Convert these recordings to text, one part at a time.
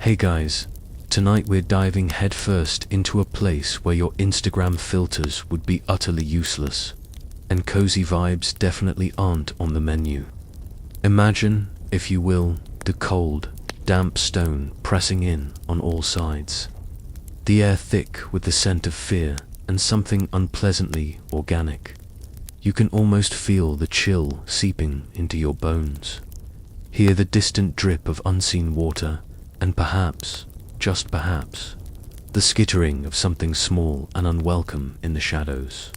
Hey guys, tonight we're diving headfirst into a place where your Instagram filters would be utterly useless, and cozy vibes definitely aren't on the menu. Imagine, if you will, the cold, damp stone pressing in on all sides. The air thick with the scent of fear and something unpleasantly organic. You can almost feel the chill seeping into your bones. Hear the distant drip of unseen water, and perhaps, just perhaps, the skittering of something small and unwelcome in the shadows.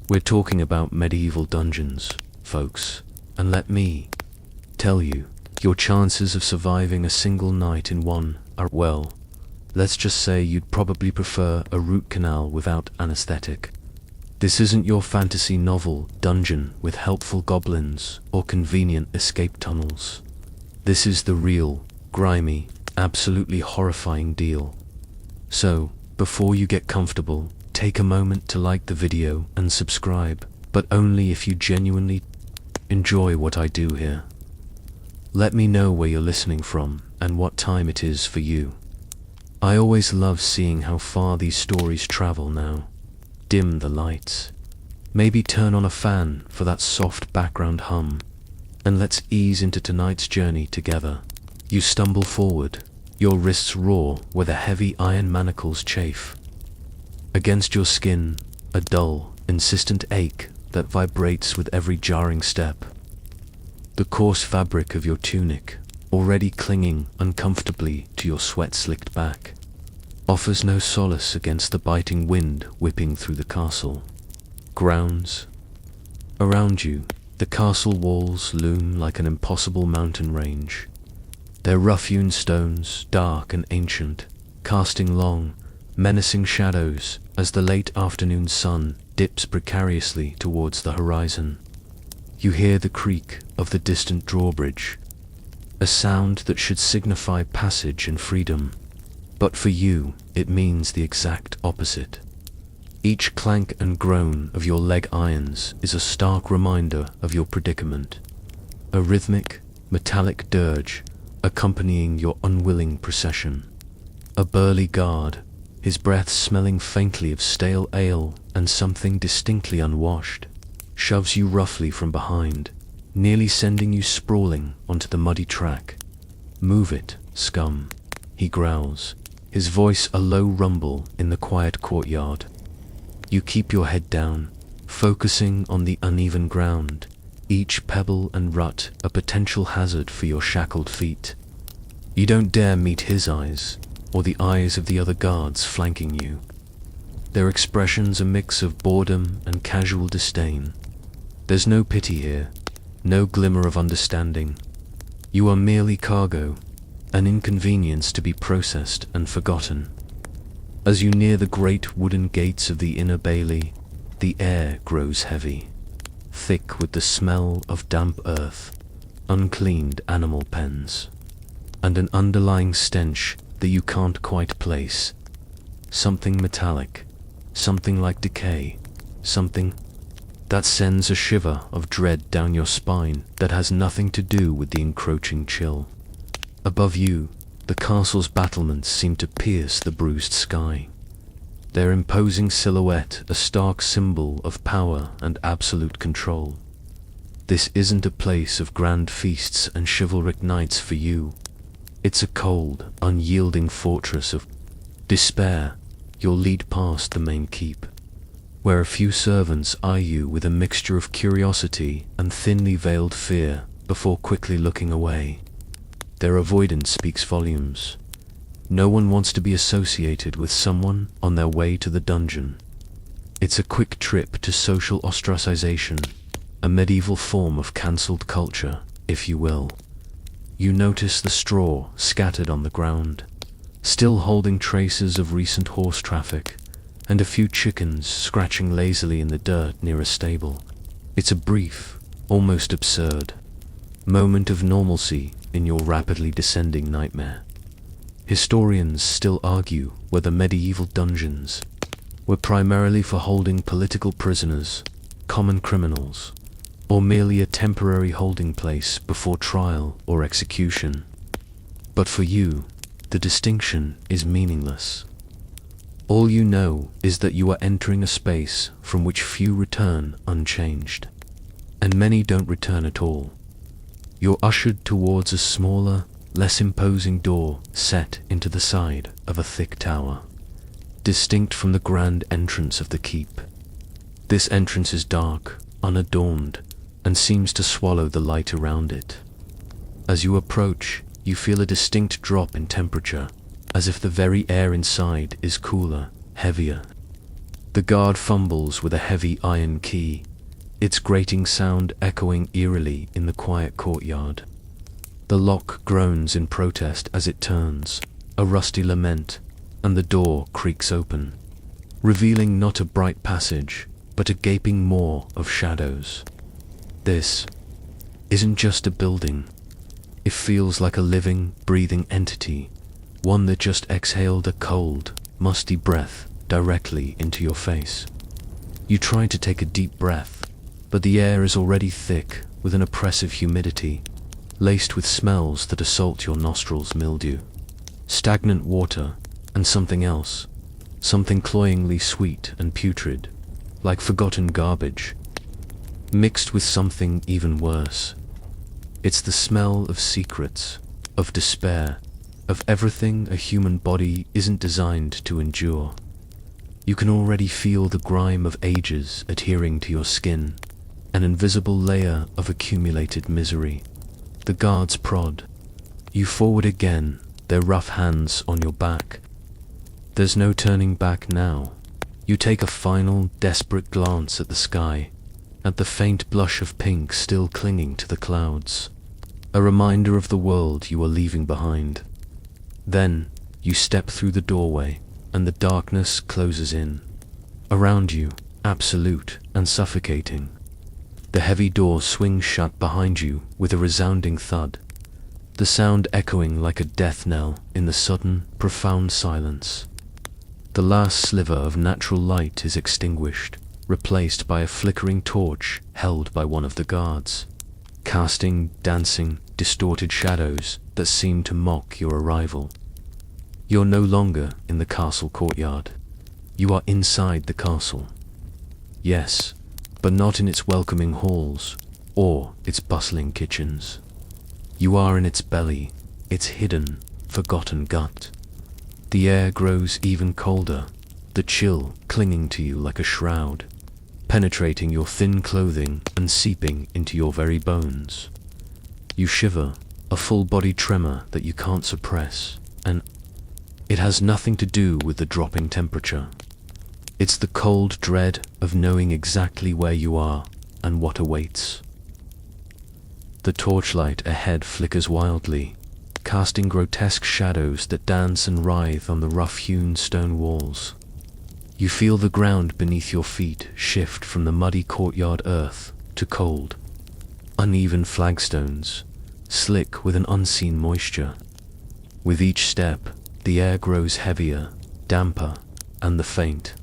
We're talking about medieval dungeons, folks, and let me tell you, your chances of surviving a single night in one are, well, let's just say you'd probably prefer a root canal without anesthetic. This isn't your fantasy novel dungeon with helpful goblins or convenient escape tunnels. This is the real, grimy, absolutely horrifying deal. So, before you get comfortable, take a moment to like the video and subscribe, but only if you genuinely enjoy what I do here. Let me know where you're listening from and what time it is for you. I always love seeing how far these stories travel now. Dim the lights. Maybe turn on a fan for that soft background hum. And let's ease into tonight's journey together. You stumble forward, your wrists raw where the heavy iron manacles chafe. Against your skin, a dull, insistent ache that vibrates with every jarring step. The coarse fabric of your tunic, already clinging uncomfortably to your sweat-slicked back, offers no solace against the biting wind whipping through the castle grounds. Around you, the castle walls loom like an impossible mountain range. Their rough-hewn stones, dark and ancient, casting long, menacing shadows as the late afternoon sun dips precariously towards the horizon. You hear the creak of the distant drawbridge, a sound that should signify passage and freedom. But for you, it means the exact opposite. Each clank and groan of your leg irons is a stark reminder of your predicament. A rhythmic, metallic dirge accompanying your unwilling procession. A burly guard, his breath smelling faintly of stale ale and something distinctly unwashed, shoves you roughly from behind, nearly sending you sprawling onto the muddy track. "Move it, scum," he growls, his voice a low rumble in the quiet courtyard. You keep your head down, focusing on the uneven ground, each pebble and rut a potential hazard for your shackled feet. You don't dare meet his eyes, or the eyes of the other guards flanking you. Their expressions a mix of boredom and casual disdain. There's no pity here, no glimmer of understanding. You are merely cargo, an inconvenience to be processed and forgotten. As you near the great wooden gates of the inner bailey, the air grows heavy, thick with the smell of damp earth, uncleaned animal pens, and an underlying stench that you can't quite place. Something metallic, something like decay, something that sends a shiver of dread down your spine that has nothing to do with the encroaching chill. Above you, the castle's battlements seem to pierce the bruised sky, their imposing silhouette a stark symbol of power and absolute control. This isn't a place of grand feasts and chivalric knights for you. It's a cold, unyielding fortress of despair you'll lead past the main keep, where a few servants eye you with a mixture of curiosity and thinly veiled fear before quickly looking away. Their avoidance speaks volumes. No one wants to be associated with someone on their way to the dungeon. It's a quick trip to social ostracization, a medieval form of cancelled culture, if you will. You notice the straw scattered on the ground, still holding traces of recent horse traffic, and a few chickens scratching lazily in the dirt near a stable. It's a brief, almost absurd, moment of normalcy in your rapidly descending nightmare. Historians still argue whether medieval dungeons were primarily for holding political prisoners, common criminals, or merely a temporary holding place before trial or execution. But for you, The distinction is meaningless. All you know is that you are entering a space from which few return unchanged, and many don't return at all. You're ushered towards a smaller, less imposing door set into the side of a thick tower, distinct from the grand entrance of the keep. This entrance is dark, unadorned, and seems to swallow the light around it. As you approach, you feel a distinct drop in temperature, as if the very air inside is cooler, heavier. The guard fumbles with a heavy iron key, its grating sound echoing eerily in the quiet courtyard. The lock groans in protest as it turns, a rusty lament, and the door creaks open, revealing not a bright passage, but a gaping maw of shadows. This isn't just a building. It feels like a living, breathing entity, one that just exhaled a cold, musty breath directly into your face. You try to take a deep breath, but the air is already thick with an oppressive humidity, laced with smells that assault your nostrils: mildew, stagnant water, and something else, something cloyingly sweet and putrid, like forgotten garbage, mixed with something even worse. It's the smell of secrets, of despair, of everything a human body isn't designed to endure. You can already feel the grime of ages adhering to your skin, an invisible layer of accumulated misery. The guards prod you forward again, their rough hands on your back. There's no turning back now. You take a final, desperate glance at the sky, at the faint blush of pink still clinging to the clouds, a reminder of the world you are leaving behind. Then, you step through the doorway, and the darkness closes in. Around you, absolute and suffocating. The heavy door swings shut behind you with a resounding thud, the sound echoing like a death knell in the sudden, profound silence. The last sliver of natural light is extinguished, replaced by a flickering torch held by one of the guards, casting, dancing, distorted shadows that seem to mock your arrival. You're no longer in the castle courtyard. You are inside the castle. Yes, but not in its welcoming halls, or its bustling kitchens. You are in its belly, its hidden, forgotten gut. The air grows even colder, the chill clinging to you like a shroud, penetrating your thin clothing and seeping into your very bones. You shiver, a full-body tremor that you can't suppress, and it has nothing to do with the dropping temperature. It's the cold dread of knowing exactly where you are and what awaits. The torchlight ahead flickers wildly, casting grotesque shadows that dance and writhe on the rough-hewn stone walls. You feel the ground beneath your feet shift from the muddy courtyard earth to cold, uneven flagstones, slick with an unseen moisture. With each step, the air grows heavier, damper, and the faint,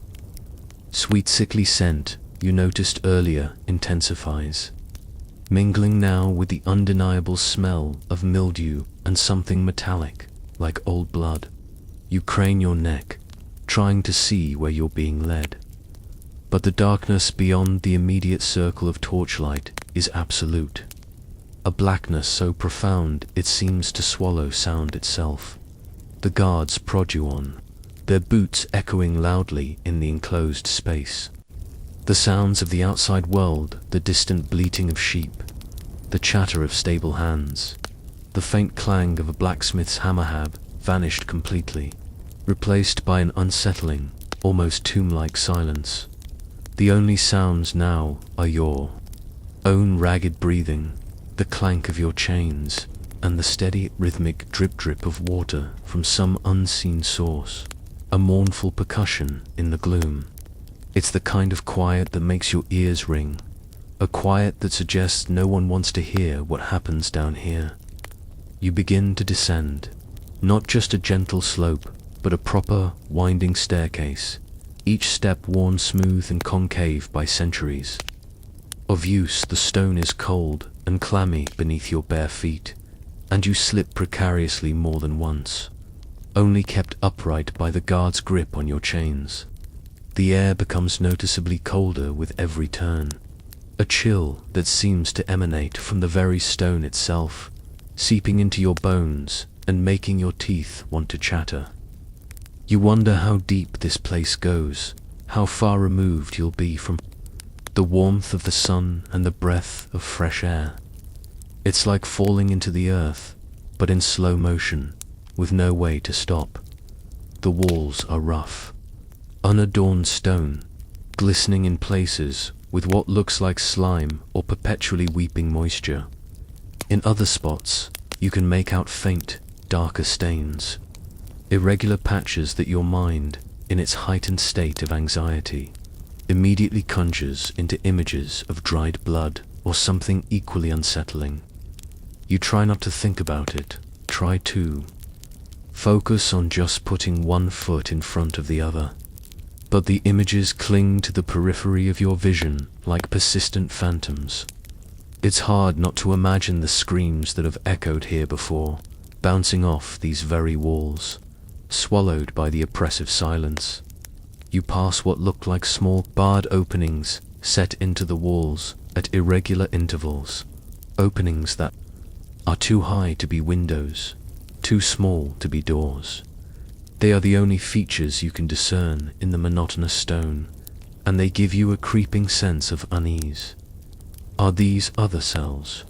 sweet sickly scent you noticed earlier intensifies, mingling now with the undeniable smell of mildew and something metallic, like old blood. You crane your neck, trying to see where you're being led. But the darkness beyond the immediate circle of torchlight is absolute, a blackness so profound it seems to swallow sound itself. The guards prod you on, their boots echoing loudly in the enclosed space. The sounds of the outside world, the distant bleating of sheep, the chatter of stable hands, the faint clang of a blacksmith's hammer vanished completely, replaced by an unsettling, almost tomb-like silence. The only sounds now are your own ragged breathing, the clank of your chains, and the steady rhythmic drip-drip of water from some unseen source, a mournful percussion in the gloom. It's the kind of quiet that makes your ears ring, a quiet that suggests no one wants to hear what happens down here. You begin to descend, not just a gentle slope, but a proper, winding staircase, each step worn smooth and concave by centuries. Of use, the stone is cold and clammy beneath your bare feet, and you slip precariously more than once. only kept upright by the guard's grip on your chains. The air becomes noticeably colder with every turn, a chill that seems to emanate from the very stone itself, seeping into your bones and making your teeth want to chatter. You wonder how deep this place goes, how far removed you'll be from the warmth of the sun and the breath of fresh air. It's like falling into the earth, but in slow motion, with no way to stop. The walls are rough, unadorned stone, glistening in places with what looks like slime or perpetually weeping moisture. In other spots, you can make out faint, darker stains, irregular patches that your mind, in its heightened state of anxiety, immediately conjures into images of dried blood or something equally unsettling. You try not to think about it, try to. Focus on just putting one foot in front of the other. But the images cling to the periphery of your vision like persistent phantoms. It's hard not to imagine the screams that have echoed here before, bouncing off these very walls, swallowed by the oppressive silence. You pass what look like small barred openings set into the walls at irregular intervals, openings that are too high to be windows, too small to be doors. They are the only features you can discern in the monotonous stone, and they give you a creeping sense of unease. Are these other cells?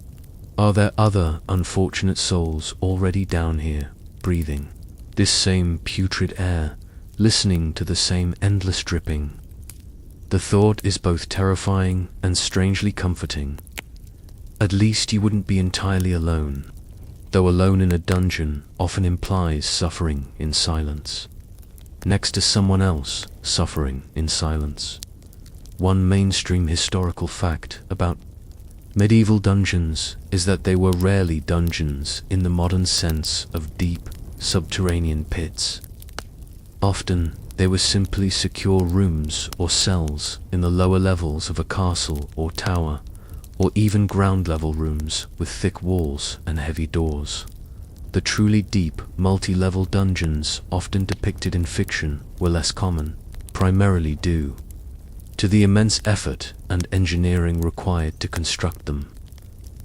Are there other unfortunate souls already down here, breathing this same putrid air, listening to the same endless dripping? The thought is both terrifying and strangely comforting. At least you wouldn't be entirely alone, though alone in a dungeon often implies suffering in silence, next to someone else suffering in silence. One mainstream historical fact about medieval dungeons is that they were rarely dungeons in the modern sense of deep, subterranean pits. Often, they were simply secure rooms or cells in the lower levels of a castle or tower, or even ground-level rooms with thick walls and heavy doors. The truly deep, multi-level dungeons often depicted in fiction were less common, primarily due to the immense effort and engineering required to construct them,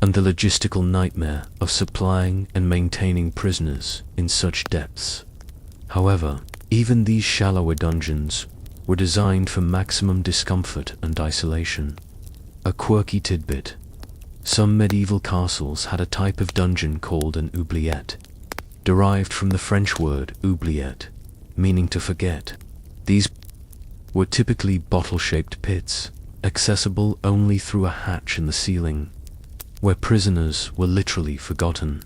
and the logistical nightmare of supplying and maintaining prisoners in such depths. However, even these shallower dungeons were designed for maximum discomfort and isolation. A quirky tidbit: some medieval castles had a type of dungeon called an oubliette, derived from the French word oubliette, meaning to forget. These were typically bottle-shaped pits, accessible only through a hatch in the ceiling, where prisoners were literally forgotten.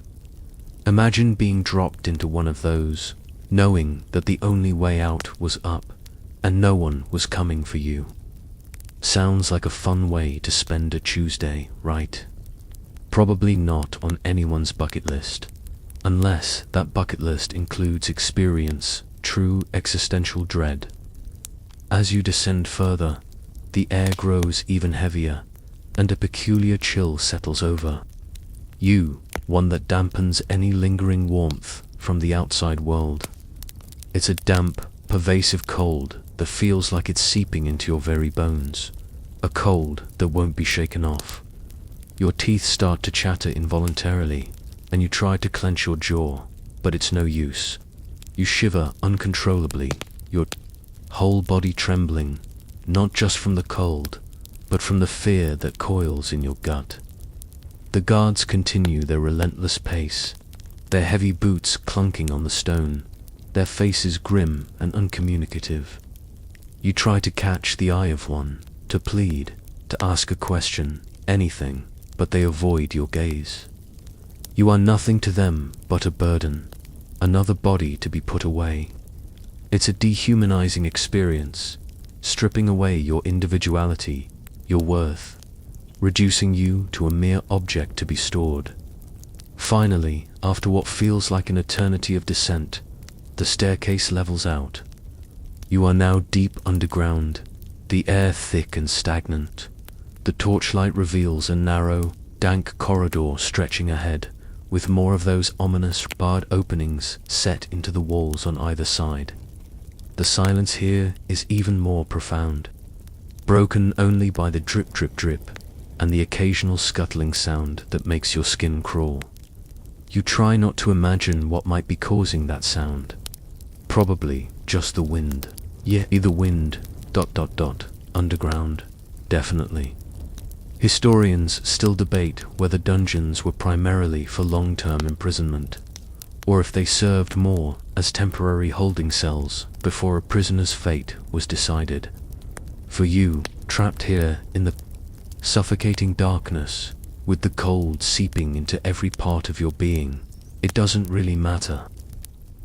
Imagine being dropped into one of those, knowing that the only way out was up, and no one was coming for you. Sounds like a fun way to spend a Tuesday, right? Probably not on anyone's bucket list, unless that bucket list includes experience true existential dread. As you descend further, the air grows even heavier, and a peculiar chill settles over you, one that dampens any lingering warmth from the outside world. It's a damp, pervasive cold that feels like it's seeping into your very bones, a cold that won't be shaken off. Your teeth start to chatter involuntarily, and you try to clench your jaw, but it's no use. You shiver uncontrollably, your whole body trembling, not just from the cold, but from the fear that coils in your gut. The guards continue their relentless pace, their heavy boots clunking on the stone, their faces grim and uncommunicative. You try to catch the eye of one, to plead, to ask a question, anything, but they avoid your gaze. You are nothing to them but a burden, another body to be put away. It's a dehumanizing experience, stripping away your individuality, your worth, reducing you to a mere object to be stored. Finally, after what feels like an eternity of descent, the staircase levels out. You are now deep underground, the air thick and stagnant. The torchlight reveals a narrow, dank corridor stretching ahead, with more of those ominous barred openings set into the walls on either side. The silence here is even more profound, broken only by the drip drip drip and the occasional scuttling sound that makes your skin crawl. You try not to imagine what might be causing that sound. Probably just the wind. Yeah, the wind, ... underground, definitely. Historians still debate whether dungeons were primarily for long-term imprisonment, or if they served more as temporary holding cells before a prisoner's fate was decided. For you, trapped here in the suffocating darkness, with the cold seeping into every part of your being, it doesn't really matter.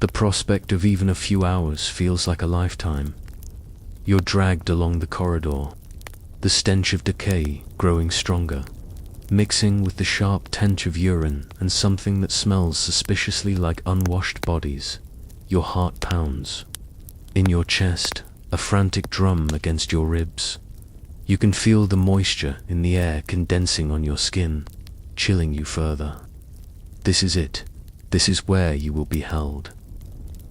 The prospect of even a few hours feels like a lifetime. You're dragged along the corridor, the stench of decay growing stronger, mixing with the sharp stench of urine and something that smells suspiciously like unwashed bodies. Your heart pounds. In your chest, a frantic drum against your ribs. You can feel the moisture in the air condensing on your skin, chilling you further. This is it. This is where you will be held.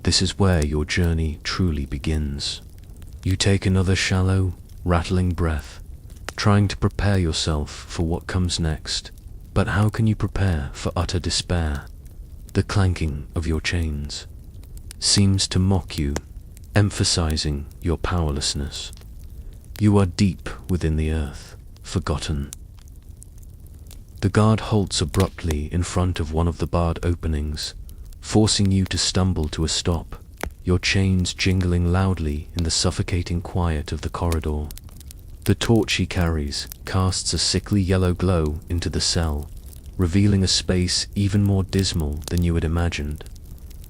This is where your journey truly begins. You take another shallow, rattling breath, trying to prepare yourself for what comes next. But how can you prepare for utter despair? The clanking of your chains seems to mock you, emphasizing your powerlessness. You are deep within the earth, forgotten. The guard halts abruptly in front of one of the barred openings, forcing you to stumble to a stop, your chains jingling loudly in the suffocating quiet of the corridor. The torch he carries casts a sickly yellow glow into the cell, revealing a space even more dismal than you had imagined.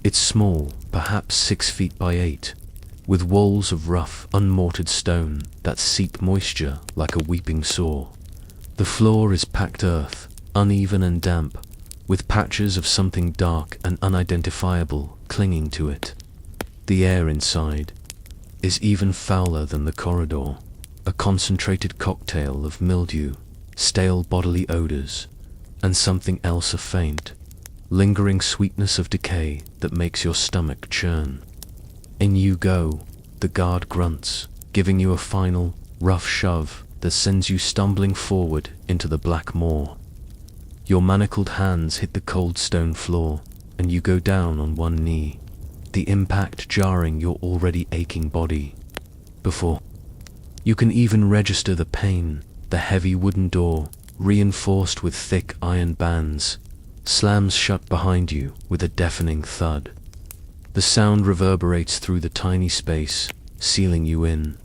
It's small, perhaps 6 feet by 8, with walls of rough, unmortared stone that seep moisture like a weeping sore. The floor is packed earth, uneven and damp, with patches of something dark and unidentifiable clinging to it. The air inside is even fouler than the corridor, a concentrated cocktail of mildew, stale bodily odors, and something else, a faint, lingering sweetness of decay that makes your stomach churn. In you go, the guard grunts, giving you a final, rough shove that sends you stumbling forward into the black maw. Your manacled hands hit the cold stone floor, and you go down on one knee, the impact jarring your already aching body. Before you can even register the pain, the heavy wooden door, reinforced with thick iron bands, slams shut behind you with a deafening thud. The sound reverberates through the tiny space, sealing you in.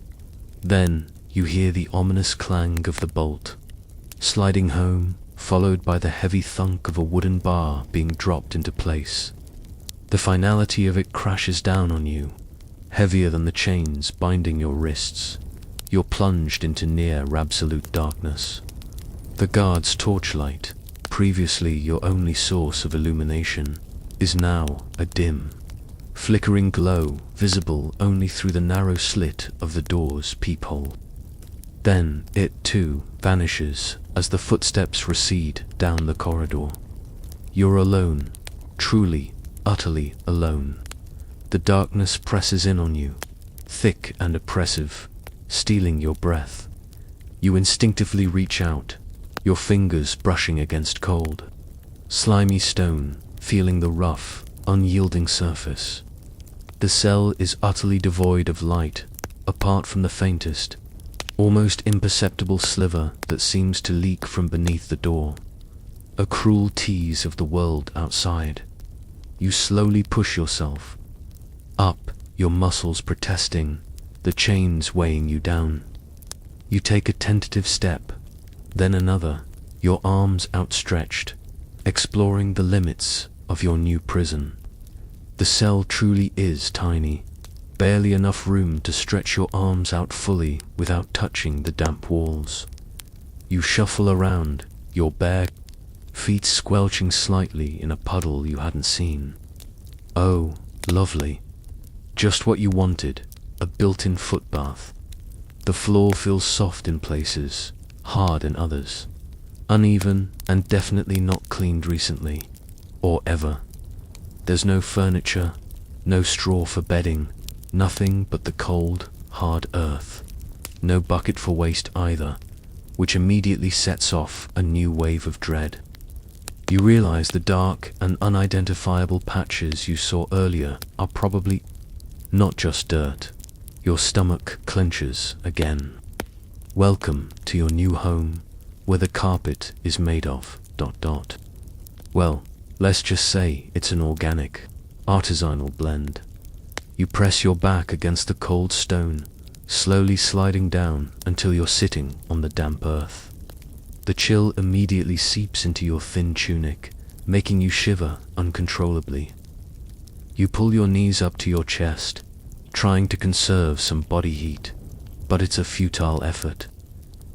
Then you hear the ominous clang of the bolt, sliding home, followed by the heavy thunk of a wooden bar being dropped into place. The finality of it crashes down on you, heavier than the chains binding your wrists. You're plunged into near absolute darkness. The guard's torchlight, previously your only source of illumination, is now a dim, flickering glow visible only through the narrow slit of the door's peephole. Then it too vanishes as the footsteps recede down the corridor. You're alone, truly, utterly alone. The darkness presses in on you, thick and oppressive, stealing your breath. You instinctively reach out, your fingers brushing against cold, slimy stone, feeling the rough, unyielding surface. The cell is utterly devoid of light, apart from the faintest, almost imperceptible sliver that seems to leak from beneath the door, a cruel tease of the world outside. You slowly push yourself up, your muscles protesting, the chains weighing you down. You take a tentative step, then another, your arms outstretched, exploring the limits of your new prison. The cell truly is tiny, barely enough room to stretch your arms out fully without touching the damp walls. You shuffle around, your bare feet squelching slightly in a puddle you hadn't seen. Oh, lovely. Just what you wanted, a built-in footbath. The floor feels soft in places, hard in others, uneven and definitely not cleaned recently. or ever. There's no furniture, no straw for bedding, nothing but the cold, hard earth. No bucket for waste either, which immediately sets off a new wave of dread. You realize the dark and unidentifiable patches you saw earlier are probably not just dirt. Your stomach clenches again. Welcome to your new home, where the carpet is made of ... Well, let's just say it's an organic, artisanal blend. You press your back against the cold stone, slowly sliding down until you're sitting on the damp earth. The chill immediately seeps into your thin tunic, making you shiver uncontrollably. You pull your knees up to your chest, trying to conserve some body heat, but it's a futile effort.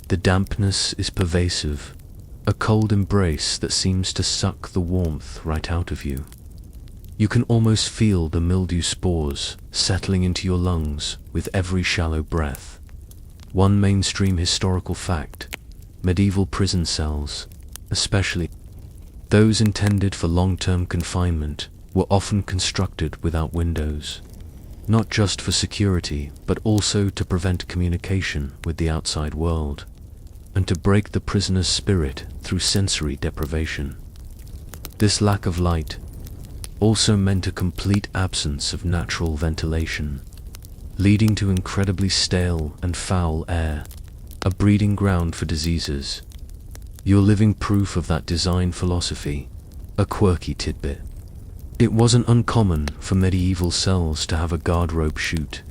The dampness is pervasive, a cold embrace that seems to suck the warmth right out of you. You can almost feel the mildew spores settling into your lungs with every shallow breath. One mainstream historical fact: medieval prison cells, especially those intended for long-term confinement, were often constructed without windows, not just for security, but also to prevent communication with the outside world, and to break the prisoner's spirit through sensory deprivation. This lack of light also meant a complete absence of natural ventilation, leading to incredibly stale and foul air, a breeding ground for diseases. You're living proof of that design philosophy, a quirky tidbit. It wasn't uncommon for medieval cells to have a guard-rope chute,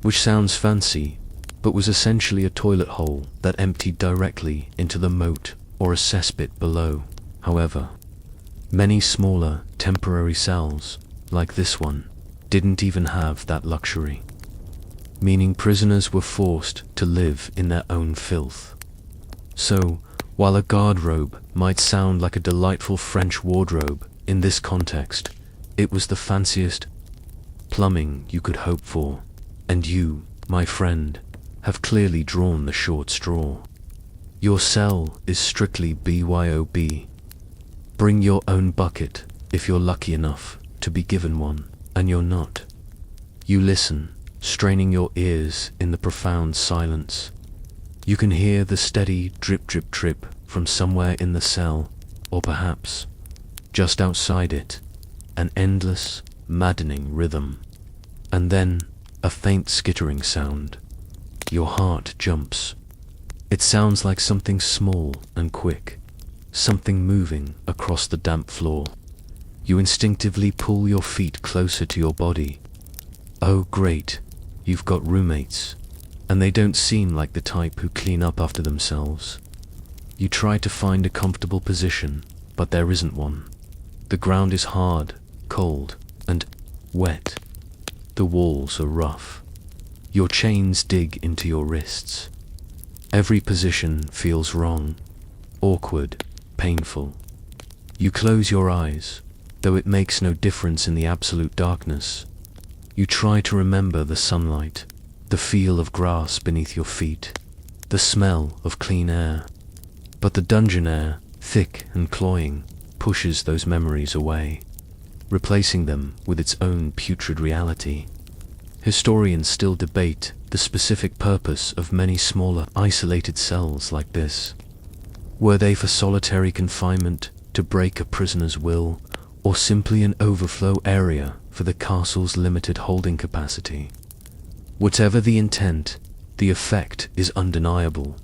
which sounds fancy, but was essentially a toilet hole that emptied directly into the moat or a cesspit below. However, many smaller, temporary cells, like this one, didn't even have that luxury, meaning prisoners were forced to live in their own filth. So, while a guard-robe might sound like a delightful French wardrobe in this context, it was the fanciest plumbing you could hope for, and you, my friend, have clearly drawn the short straw. Your cell is strictly BYOB. Bring your own bucket if you're lucky enough to be given one, and you're not. You listen, straining your ears in the profound silence. You can hear the steady drip drip drip from somewhere in the cell, or perhaps, just outside it, an endless, maddening rhythm. And then, a faint skittering sound. Your heart jumps. It sounds like something small and quick, something moving across the damp floor. You instinctively pull your feet closer to your body. Oh great, you've got roommates, and they don't seem like the type who clean up after themselves. You try to find a comfortable position, but there isn't one. The ground is hard, cold, and wet. The walls are rough. Your chains dig into your wrists. Every position feels wrong, awkward, painful. You close your eyes, though it makes no difference in the absolute darkness. You try to remember the sunlight, the feel of grass beneath your feet, the smell of clean air. But the dungeon air, thick and cloying, pushes those memories away, replacing them with its own putrid reality. Historians still debate the specific purpose of many smaller, isolated cells like this. Were they for solitary confinement, to break a prisoner's will, or simply an overflow area for the castle's limited holding capacity? Whatever the intent, the effect is undeniable.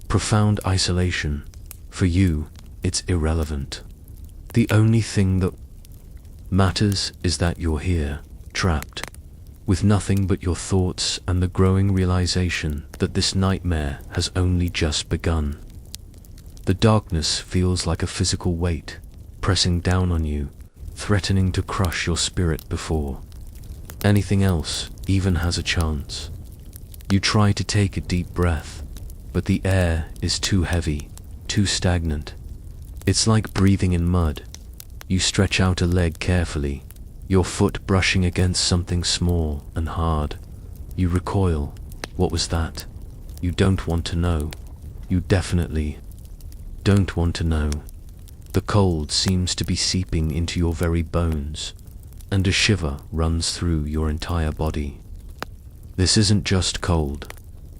Profound isolation. For you, it's irrelevant. The only thing that matters is that you're here, trapped, with nothing but your thoughts and the growing realization that this nightmare has only just begun. The darkness feels like a physical weight, pressing down on you, threatening to crush your spirit before anything else even has a chance. You try to take a deep breath, but the air is too heavy, too stagnant. It's like breathing in mud. You stretch out a leg carefully, your foot brushing against something small and hard. You recoil. What was that? You don't want to know. You definitely don't want to know. The cold seems to be seeping into your very bones, and a shiver runs through your entire body. This isn't just cold,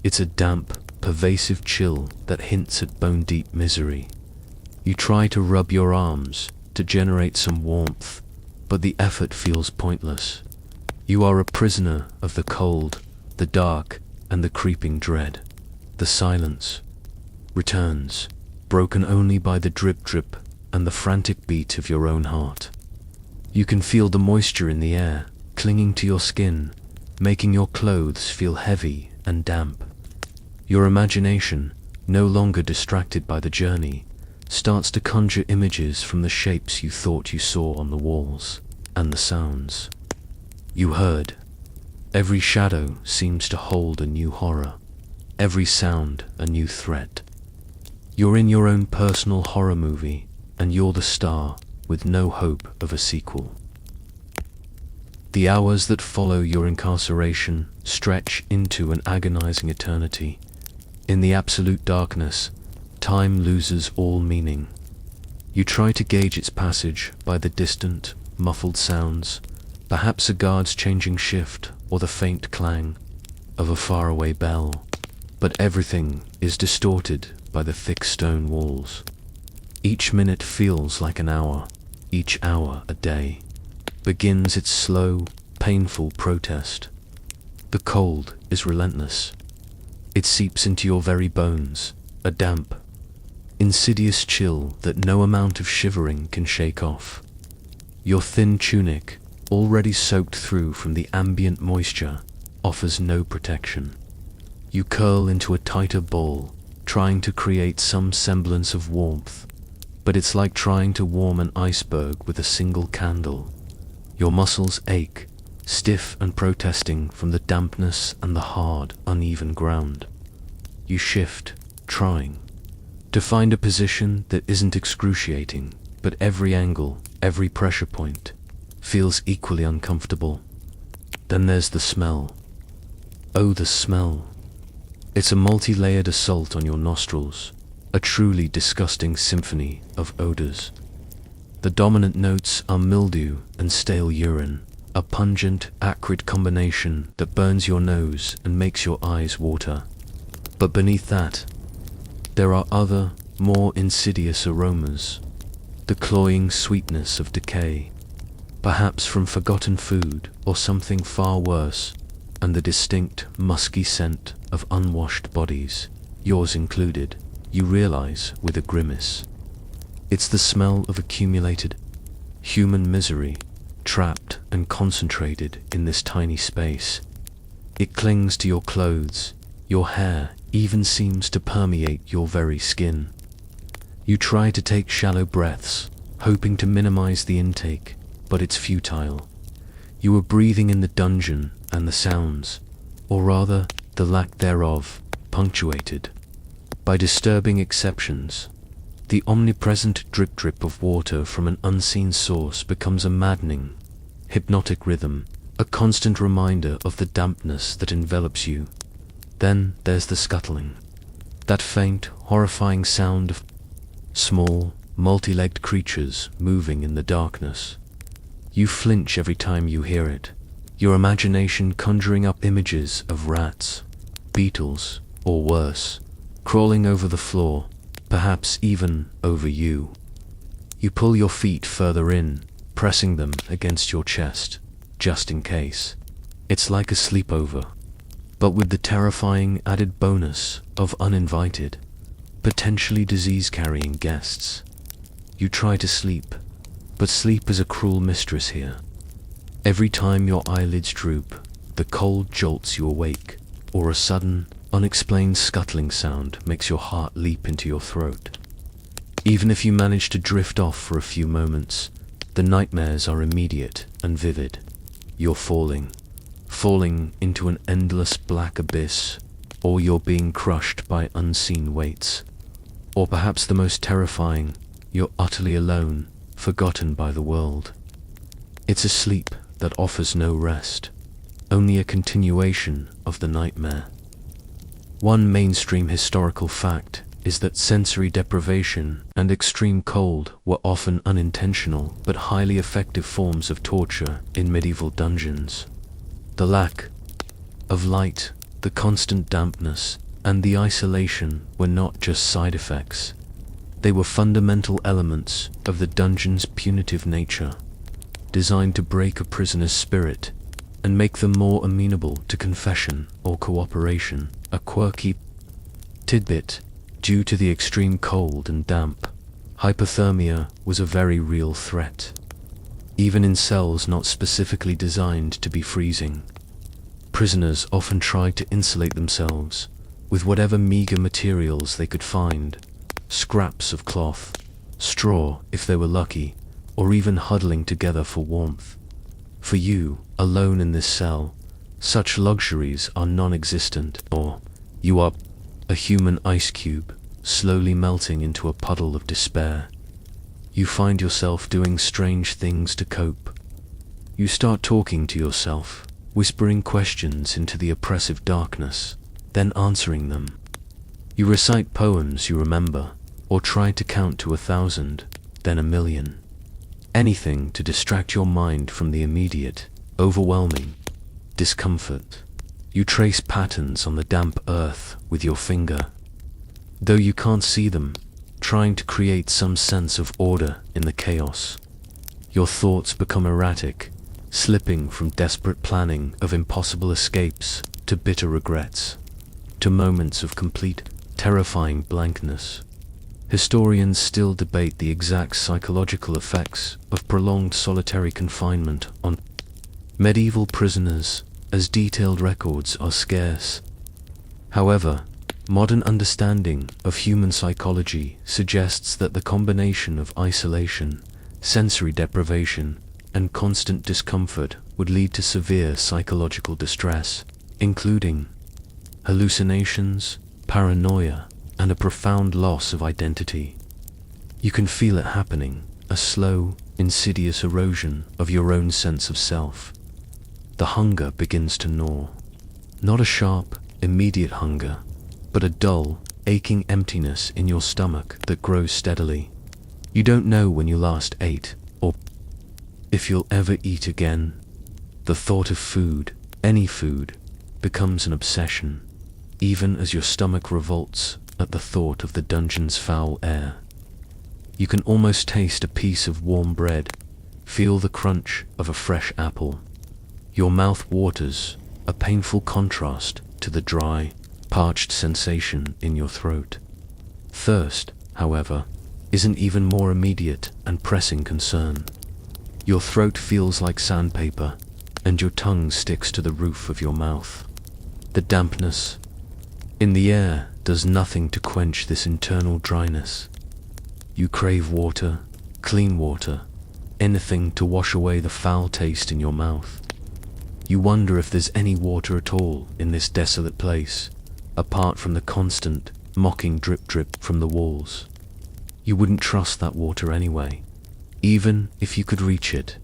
it's a damp, pervasive chill that hints at bone-deep misery. You try to rub your arms to generate some warmth, but the effort feels pointless. You are a prisoner of the cold, the dark, and the creeping dread. The silence returns, broken only by the drip-drip and the frantic beat of your own heart. You can feel the moisture in the air, clinging to your skin, making your clothes feel heavy and damp. Your imagination, no longer distracted by the journey, starts to conjure images from the shapes you thought you saw on the walls, and the sounds you heard. Every shadow seems to hold a new horror, every sound a new threat. You're in your own personal horror movie, and you're the star with no hope of a sequel. The hours that follow your incarceration stretch into an agonizing eternity. In the absolute darkness, time loses all meaning. You try to gauge its passage by the distant, muffled sounds, perhaps a guard's changing shift or the faint clang of a faraway bell, but everything is distorted by the thick stone walls. Each minute feels like an hour, each hour a day. Begins its slow, painful protest. The cold is relentless. It seeps into your very bones, a damp, insidious chill that no amount of shivering can shake off. Your thin tunic, already soaked through from the ambient moisture, offers no protection. You curl into a tighter ball, trying to create some semblance of warmth, but it's like trying to warm an iceberg with a single candle. Your muscles ache, stiff and protesting from the dampness and the hard, uneven ground. You shift, trying to find a position that isn't excruciating, but every angle, every pressure point, feels equally uncomfortable. Then there's the smell. Oh, the smell. It's a multi-layered assault on your nostrils, a truly disgusting symphony of odors. The dominant notes are mildew and stale urine, a pungent, acrid combination that burns your nose and makes your eyes water. But beneath that, there are other, more insidious aromas. The cloying sweetness of decay, perhaps from forgotten food or something far worse, and the distinct, musky scent of unwashed bodies, yours included, you realize with a grimace. It's the smell of accumulated human misery, trapped and concentrated in this tiny space. It clings to your clothes, your hair even seems to permeate your very skin. You try to take shallow breaths, hoping to minimize the intake, but it's futile. You are breathing in the dungeon and the sounds, or rather the lack thereof, punctuated by disturbing exceptions. The omnipresent drip-drip of water from an unseen source becomes a maddening, hypnotic rhythm, a constant reminder of the dampness that envelops you. Then there's the scuttling, that faint, horrifying sound of small, multi-legged creatures moving in the darkness. You flinch every time you hear it, your imagination conjuring up images of rats, beetles, or worse, crawling over the floor, perhaps even over you. You pull your feet further in, pressing them against your chest, just in case. It's like a sleepover, but with the terrifying added bonus of uninvited, potentially disease-carrying guests. You try to sleep, but sleep is a cruel mistress here. Every time your eyelids droop, the cold jolts you awake, or a sudden, unexplained scuttling sound makes your heart leap into your throat. Even if you manage to drift off for a few moments, the nightmares are immediate and vivid. You're falling into an endless black abyss, or you're being crushed by unseen weights. Or perhaps the most terrifying, you're utterly alone, forgotten by the world. It's a sleep that offers no rest, only a continuation of the nightmare. One mainstream historical fact is that sensory deprivation and extreme cold were often unintentional but highly effective forms of torture in medieval dungeons. The lack of light, the constant dampness, and the isolation were not just side effects. They were fundamental elements of the dungeon's punitive nature, designed to break a prisoner's spirit and make them more amenable to confession or cooperation. A quirky tidbit: due to the extreme cold and damp, hypothermia was a very real threat, even in cells not specifically designed to be freezing. Prisoners often tried to insulate themselves with whatever meager materials they could find: scraps of cloth, straw if they were lucky, or even huddling together for warmth. For you, alone in this cell, such luxuries are non-existent, or you are a human ice cube, slowly melting into a puddle of despair. You find yourself doing strange things to cope. You start talking to yourself, whispering questions into the oppressive darkness, then answering them. You recite poems you remember, or try to count to 1,000, then 1,000,000. Anything to distract your mind from the immediate, overwhelming discomfort. You trace patterns on the damp earth with your finger, though you can't see them, trying to create some sense of order in the chaos. Your thoughts become erratic, slipping from desperate planning of impossible escapes to bitter regrets, to moments of complete, terrifying blankness. Historians still debate the exact psychological effects of prolonged solitary confinement on medieval prisoners, as detailed records are scarce. However, modern understanding of human psychology suggests that the combination of isolation, sensory deprivation, and constant discomfort would lead to severe psychological distress, including hallucinations, paranoia, and a profound loss of identity. You can feel it happening, a slow, insidious erosion of your own sense of self. The hunger begins to gnaw. Not a sharp, immediate hunger, but a dull, aching emptiness in your stomach that grows steadily. You don't know when you last ate, or if you'll ever eat again. The thought of food, any food, becomes an obsession, even as your stomach revolts at the thought of the dungeon's foul air. You can almost taste a piece of warm bread, feel the crunch of a fresh apple. Your mouth waters, a painful contrast to the dry, parched sensation in your throat. Thirst, however, is an even more immediate and pressing concern. Your throat feels like sandpaper, and your tongue sticks to the roof of your mouth. The dampness in the air does nothing to quench this internal dryness. You crave water, clean water, anything to wash away the foul taste in your mouth. You wonder if there's any water at all in this desolate place, apart from the constant, mocking drip-drip from the walls. You wouldn't trust that water anyway, even if you could reach it.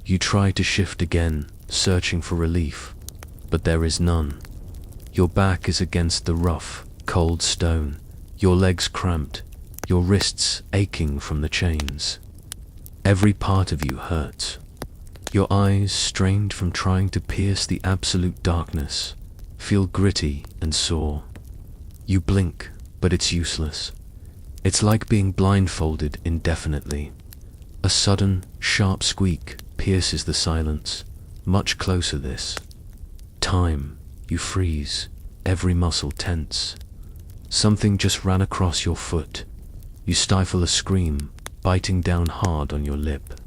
You try to shift again, searching for relief, but there is none. Your back is against the rough, cold stone, your legs cramped, your wrists aching from the chains. Every part of you hurts. Your eyes, strained from trying to pierce the absolute darkness, feel gritty and sore. You blink, but it's useless. It's like being blindfolded indefinitely. A sudden, sharp squeak pierces the silence. Much closer this time. You freeze, every muscle tense. Something just ran across your foot. You stifle a scream, biting down hard on your lip.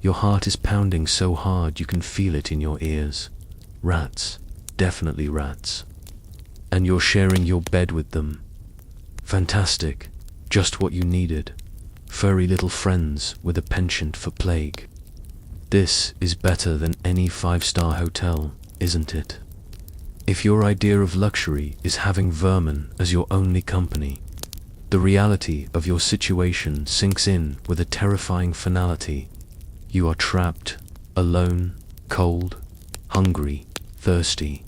Your heart is pounding so hard you can feel it in your ears. Rats, definitely rats. And you're sharing your bed with them. Fantastic, just what you needed. Furry little friends with a penchant for plague. This is better than any 5-star hotel, isn't it? If your idea of luxury is having vermin as your only company, the reality of your situation sinks in with a terrifying finality. You are trapped, alone, cold, hungry, thirsty,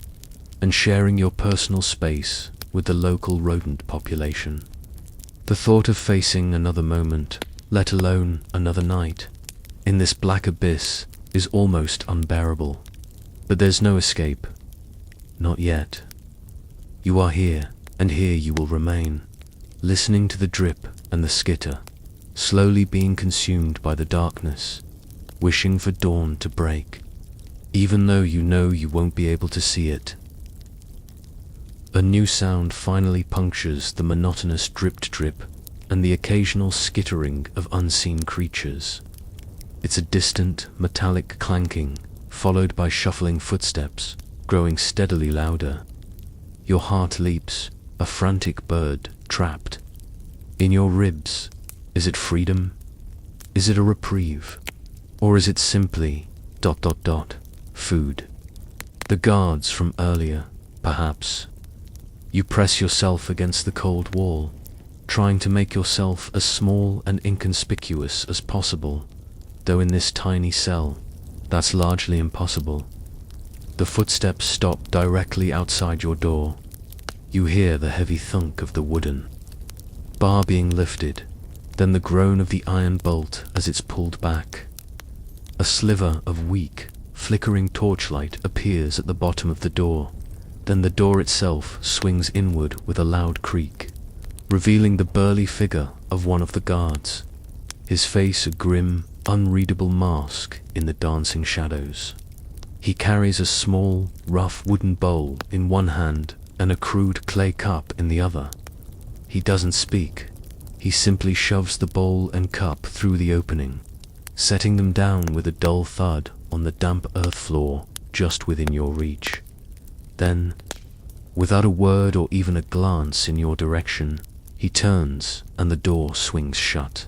and sharing your personal space with the local rodent population. The thought of facing another moment, let alone another night, in this black abyss is almost unbearable. But there's no escape. Not yet. You are here, and here you will remain, listening to the drip and the skitter, slowly being consumed by the darkness, wishing for dawn to break, even though you know you won't be able to see it. A new sound finally punctures the monotonous drip and the occasional skittering of unseen creatures. It's a distant, metallic clanking, followed by shuffling footsteps, growing steadily louder. Your heart leaps, a frantic bird trapped. In your ribs, is it freedom? Is it a reprieve? Or is it simply ... food? The guards from earlier, perhaps. You press yourself against the cold wall, trying to make yourself as small and inconspicuous as possible, though in this tiny cell, that's largely impossible. The footsteps stop directly outside your door. You hear the heavy thunk of the wooden bar being lifted, then the groan of the iron bolt as it's pulled back. A sliver of weak, flickering torchlight appears at the bottom of the door. Then the door itself swings inward with a loud creak, revealing the burly figure of one of the guards, his face a grim, unreadable mask in the dancing shadows. He carries a small, rough wooden bowl in one hand and a crude clay cup in the other. He doesn't speak. He simply shoves the bowl and cup through the opening, setting them down with a dull thud on the damp earth floor just within your reach. Then, without a word or even a glance in your direction, he turns and the door swings shut.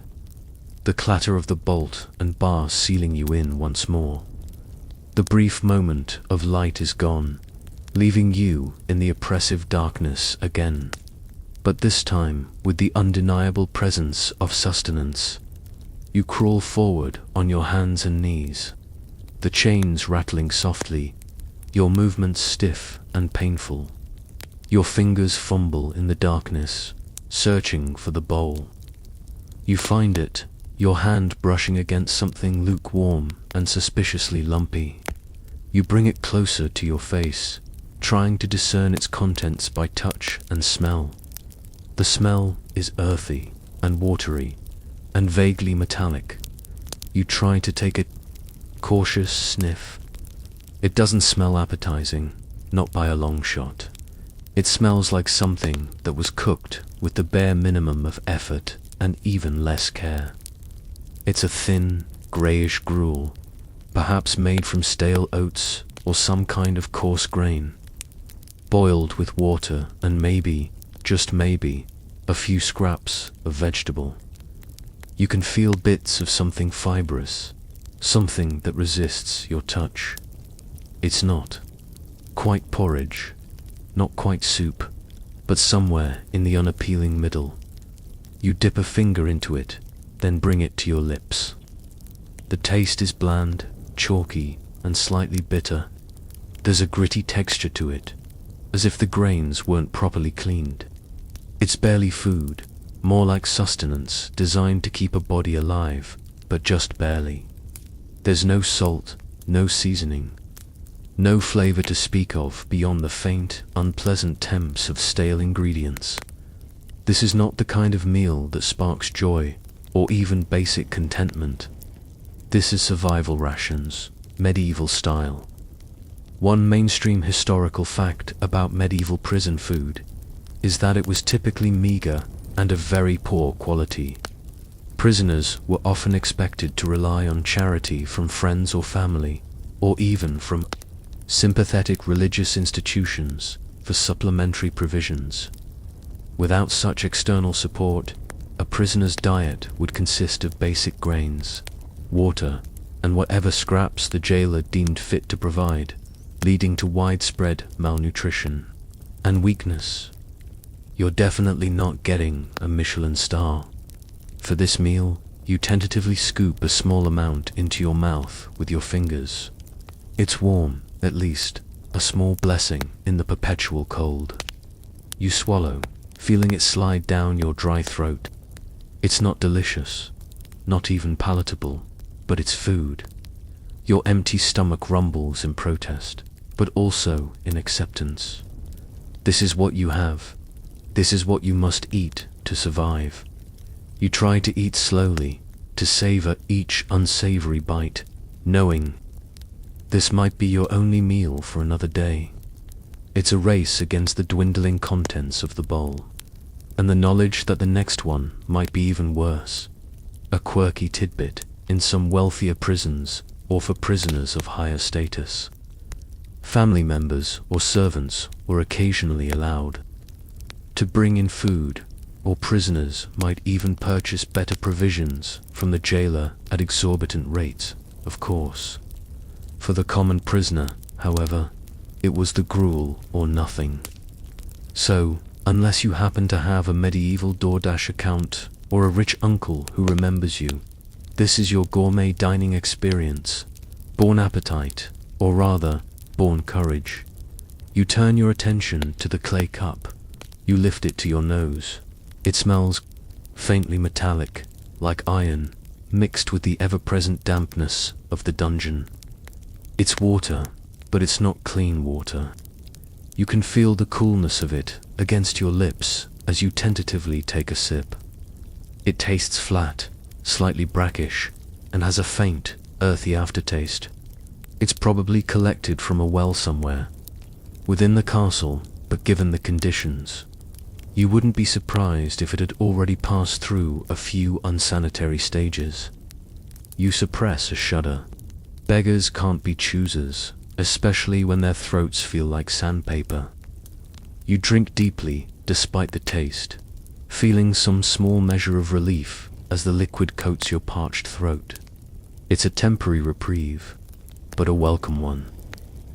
The clatter of the bolt and bar sealing you in once more. The brief moment of light is gone, leaving you in the oppressive darkness again, but this time with the undeniable presence of sustenance. You crawl forward on your hands and knees, the chains rattling softly, your movements stiff and painful. Your fingers fumble in the darkness, searching for the bowl. You find it, your hand brushing against something lukewarm and suspiciously lumpy. You bring it closer to your face, trying to discern its contents by touch and smell. The smell is earthy and watery and vaguely metallic. You try to take a cautious sniff. It doesn't smell appetizing, not by a long shot. It smells like something that was cooked with the bare minimum of effort and even less care. It's a thin, greyish gruel, perhaps made from stale oats or some kind of coarse grain, boiled with water and maybe, just maybe, a few scraps of vegetable. You can feel bits of something fibrous, something that resists your touch. It's not quite porridge, not quite soup, but somewhere in the unappealing middle. You dip a finger into it, then bring it to your lips. The taste is bland, chalky, and slightly bitter. There's a gritty texture to it, as if the grains weren't properly cleaned. It's barely food, more like sustenance designed to keep a body alive, but just barely. There's no salt, no seasoning, no flavor to speak of beyond the faint, unpleasant temps of stale ingredients. This is not the kind of meal that sparks joy or even basic contentment. This is survival rations, medieval style. One mainstream historical fact about medieval prison food is that it was typically meager and of very poor quality. Prisoners were often expected to rely on charity from friends or family, or even from sympathetic religious institutions for supplementary provisions. Without such external support, a prisoner's diet would consist of basic grains, water, and whatever scraps the jailer deemed fit to provide, leading to widespread malnutrition and weakness. You're definitely not getting a Michelin star. For this meal, you tentatively scoop a small amount into your mouth with your fingers. It's warm, at least, a small blessing in the perpetual cold. You swallow, feeling it slide down your dry throat. It's not delicious, not even palatable, but it's food. Your empty stomach rumbles in protest, but also in acceptance. This is what you have. This is what you must eat to survive. You try to eat slowly, to savor each unsavory bite, knowing this might be your only meal for another day. It's a race against the dwindling contents of the bowl, and the knowledge that the next one might be even worse. A quirky tidbit in some wealthier prisons or for prisoners of higher status. Family members or servants were occasionally allowed to bring in food, or prisoners might even purchase better provisions from the jailer at exorbitant rates, of course. For the common prisoner, however, it was the gruel or nothing. So, unless you happen to have a medieval DoorDash account or a rich uncle who remembers you, this is your gourmet dining experience. Born appetite, or rather, born courage. You turn your attention to the clay cup. You lift it to your nose. It smells faintly metallic, like iron, mixed with the ever-present dampness of the dungeon. It's water, but it's not clean water. You can feel the coolness of it against your lips as you tentatively take a sip. It tastes flat, slightly brackish, and has a faint, earthy aftertaste. It's probably collected from a well somewhere, within the castle, but given the conditions, you wouldn't be surprised if it had already passed through a few unsanitary stages. You suppress a shudder. Beggars can't be choosers, especially when their throats feel like sandpaper. You drink deeply, despite the taste, feeling some small measure of relief as the liquid coats your parched throat. It's a temporary reprieve, but a welcome one.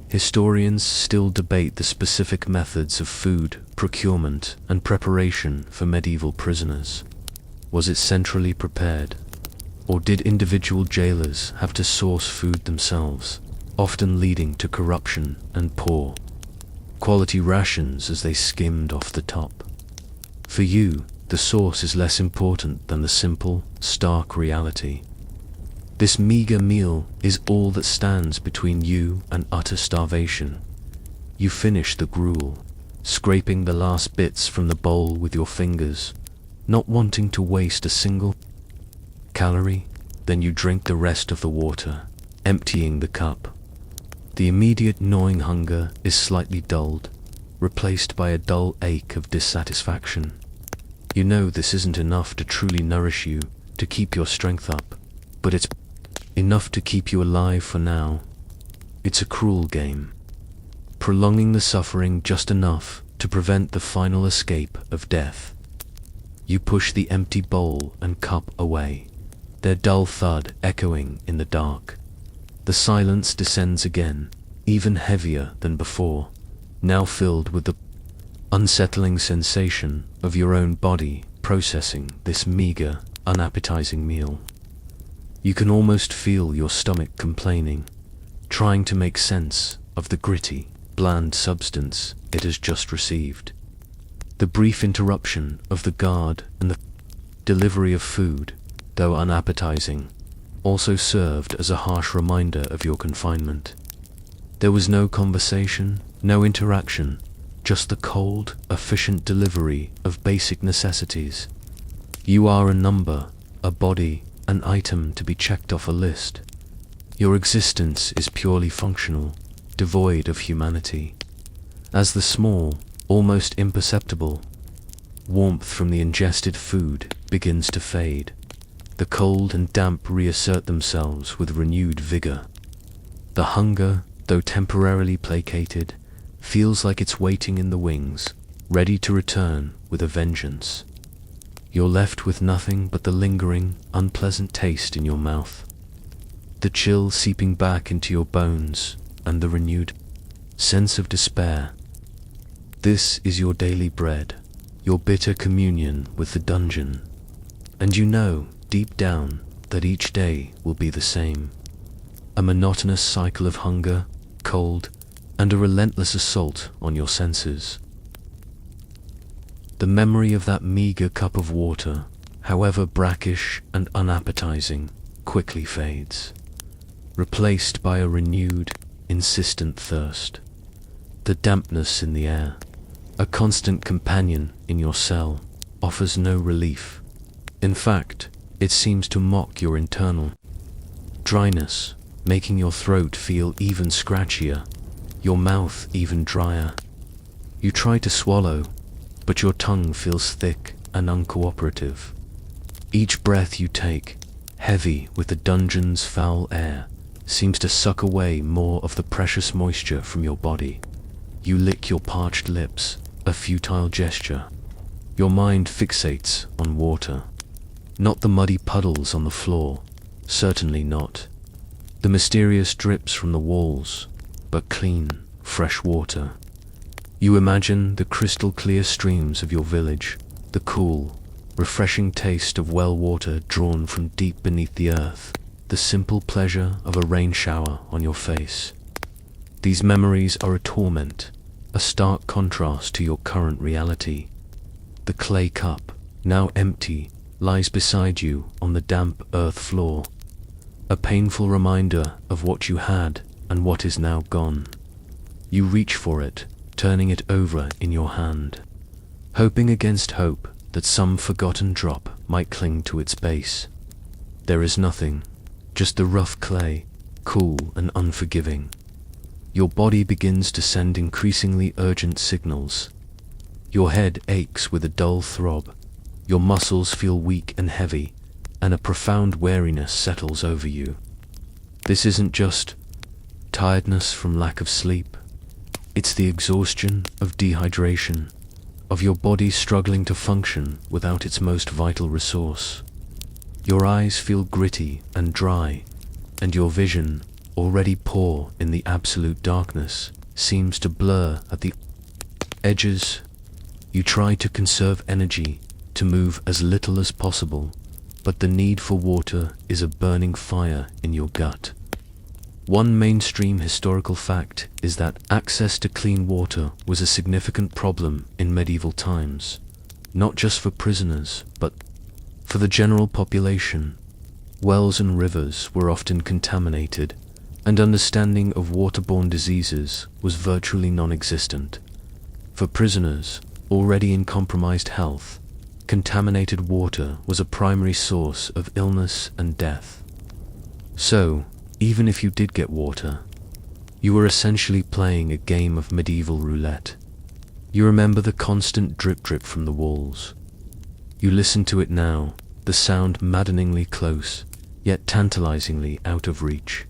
Historians still debate the specific methods of food procurement and preparation for medieval prisoners. Was it centrally prepared, or did individual jailers have to source food themselves, often leading to corruption and poor quality rations as they skimmed off the top? For you, the source is less important than the simple, stark reality. This meager meal is all that stands between you and utter starvation. You finish the gruel, scraping the last bits from the bowl with your fingers, not wanting to waste a single calorie. Then you drink the rest of the water, emptying the cup. The immediate gnawing hunger is slightly dulled, replaced by a dull ache of dissatisfaction. You know this isn't enough to truly nourish you, to keep your strength up, but it's enough to keep you alive for now. It's a cruel game, prolonging the suffering just enough to prevent the final escape of death. You push the empty bowl and cup away, their dull thud echoing in the dark. The silence descends again, even heavier than before, now filled with the unsettling sensation of your own body processing this meager, unappetizing meal. You can almost feel your stomach complaining, trying to make sense of the gritty, bland substance it has just received. The brief interruption of the guard and the delivery of food, though unappetizing, also served as a harsh reminder of your confinement. There was no conversation, no interaction, just the cold, efficient delivery of basic necessities. You are a number, a body, an item to be checked off a list. Your existence is purely functional, devoid of humanity. As the small, almost imperceptible warmth from the ingested food begins to fade, the cold and damp reassert themselves with renewed vigor. The hunger, though temporarily placated, feels like it's waiting in the wings, ready to return with a vengeance. You're left with nothing but the lingering, unpleasant taste in your mouth, the chill seeping back into your bones, and the renewed sense of despair. This is your daily bread, your bitter communion with the dungeon, and you know, deep down, that each day will be the same. A monotonous cycle of hunger, cold, and a relentless assault on your senses. The memory of that meager cup of water, however brackish and unappetizing, quickly fades, replaced by a renewed, insistent thirst. The dampness in the air, a constant companion in your cell, offers no relief. In fact, it seems to mock your internal dryness, making your throat feel even scratchier, your mouth even drier. You try to swallow, but your tongue feels thick and uncooperative. Each breath you take, heavy with the dungeon's foul air, seems to suck away more of the precious moisture from your body. You lick your parched lips, a futile gesture. Your mind fixates on water. Not the muddy puddles on the floor, certainly not. The mysterious drips from the walls, but clean, fresh water. You imagine the crystal clear streams of your village, the cool, refreshing taste of well water drawn from deep beneath the earth, the simple pleasure of a rain shower on your face. These memories are a torment, a stark contrast to your current reality. The clay cup, now empty, lies beside you on the damp earth floor, a painful reminder of what you had and what is now gone. You reach for it, turning it over in your hand, hoping against hope that some forgotten drop might cling to its base. There is nothing, just the rough clay, cool and unforgiving. Your body begins to send increasingly urgent signals. Your head aches with a dull throb, your muscles feel weak and heavy, and a profound weariness settles over you. This isn't just tiredness from lack of sleep. It's the exhaustion of dehydration, of your body struggling to function without its most vital resource. Your eyes feel gritty and dry, and your vision, already poor in the absolute darkness, seems to blur at the edges. You try to conserve energy, to move as little as possible, but the need for water is a burning fire in your gut. One mainstream historical fact is that access to clean water was a significant problem in medieval times, not just for prisoners, but for the general population. Wells and rivers were often contaminated, and understanding of waterborne diseases was virtually non-existent. For prisoners, already in compromised health, contaminated water was a primary source of illness and death. So, even if you did get water, you were essentially playing a game of medieval roulette. You remember the constant drip from the walls. You listen to it now, the sound maddeningly close, yet tantalizingly out of reach.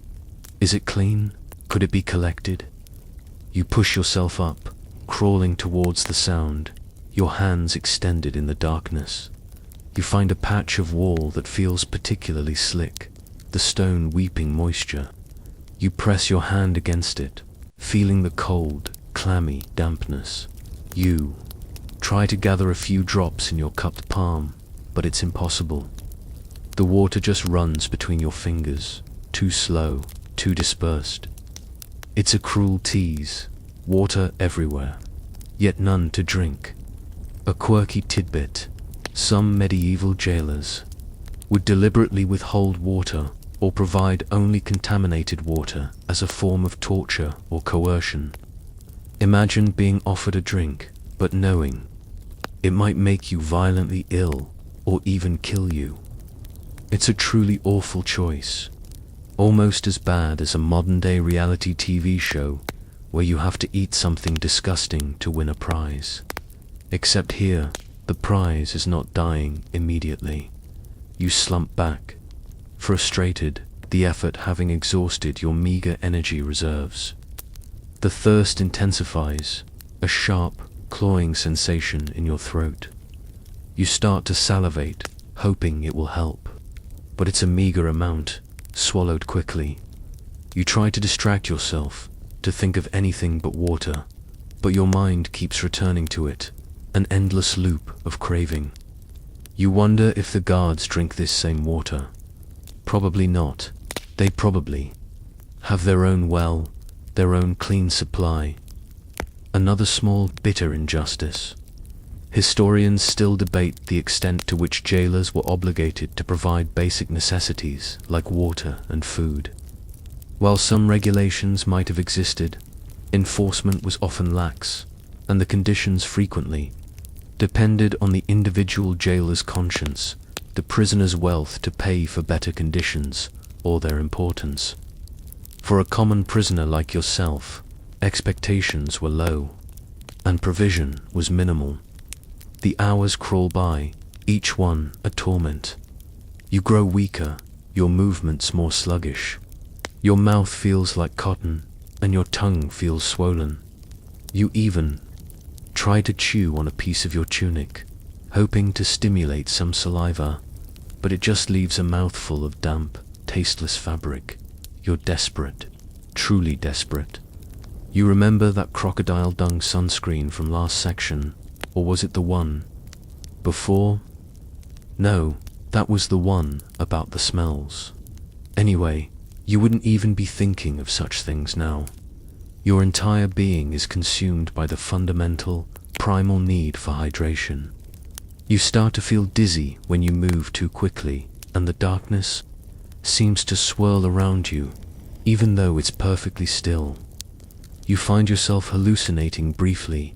Is it clean? Could it be collected? You push yourself up, crawling towards the sound, your hands extended in the darkness. You find a patch of wall that feels particularly slick, the stone weeping moisture. You press your hand against it, feeling the cold, clammy dampness. You try to gather a few drops in your cupped palm, but it's impossible. The water just runs between your fingers, too slow, too dispersed. It's a cruel tease, water everywhere, yet none to drink. A quirky tidbit: some medieval jailers would deliberately withhold water or provide only contaminated water as a form of torture or coercion. Imagine being offered a drink, but knowing it might make you violently ill or even kill you. It's a truly awful choice, almost as bad as a modern-day reality TV show where you have to eat something disgusting to win a prize. Except here, the prize is not dying immediately. You slump back, frustrated, the effort having exhausted your meager energy reserves. The thirst intensifies, a sharp, clawing sensation in your throat. You start to salivate, hoping it will help. But it's a meager amount, swallowed quickly. You try to distract yourself, to think of anything but water, but your mind keeps returning to it, an endless loop of craving. You wonder if the guards drink this same water. Probably not. They probably have their own well, their own clean supply. Another small, bitter injustice. Historians still debate the extent to which jailers were obligated to provide basic necessities like water and food. While some regulations might have existed, enforcement was often lax, and the conditions frequently depended on the individual jailer's conscience, the prisoner's wealth to pay for better conditions, or their importance. For a common prisoner like yourself, expectations were low, and provision was minimal. The hours crawl by, each one a torment. You grow weaker, your movements more sluggish. Your mouth feels like cotton, and your tongue feels swollen. You even try to chew on a piece of your tunic, hoping to stimulate some saliva, but it just leaves a mouthful of damp, tasteless fabric. You're desperate, truly desperate. You remember that crocodile dung sunscreen from last section, or was it the one before? No, that was the one about the smells. Anyway, you wouldn't even be thinking of such things now. Your entire being is consumed by the fundamental, primal need for hydration. You start to feel dizzy when you move too quickly, and the darkness seems to swirl around you, even though it's perfectly still. You find yourself hallucinating briefly,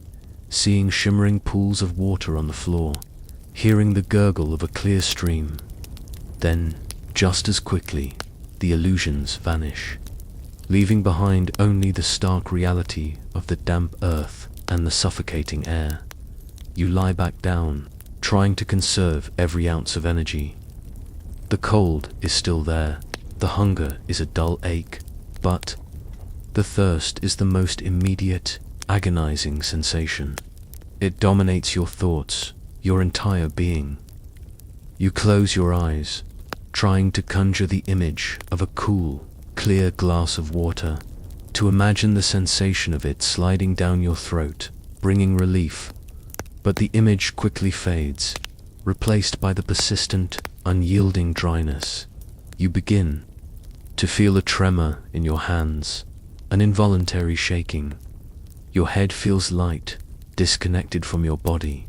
seeing shimmering pools of water on the floor, hearing the gurgle of a clear stream. Then, just as quickly, the illusions vanish, leaving behind only the stark reality of the damp earth and the suffocating air. You lie back down, trying to conserve every ounce of energy. The cold is still there, the hunger is a dull ache, but the thirst is the most immediate, agonizing sensation. It dominates your thoughts, your entire being. You close your eyes, trying to conjure the image of a cool, clear glass of water, to imagine the sensation of it sliding down your throat, bringing relief. But the image quickly fades, replaced by the persistent, unyielding dryness. You begin to feel a tremor in your hands, an involuntary shaking. Your head feels light, disconnected from your body.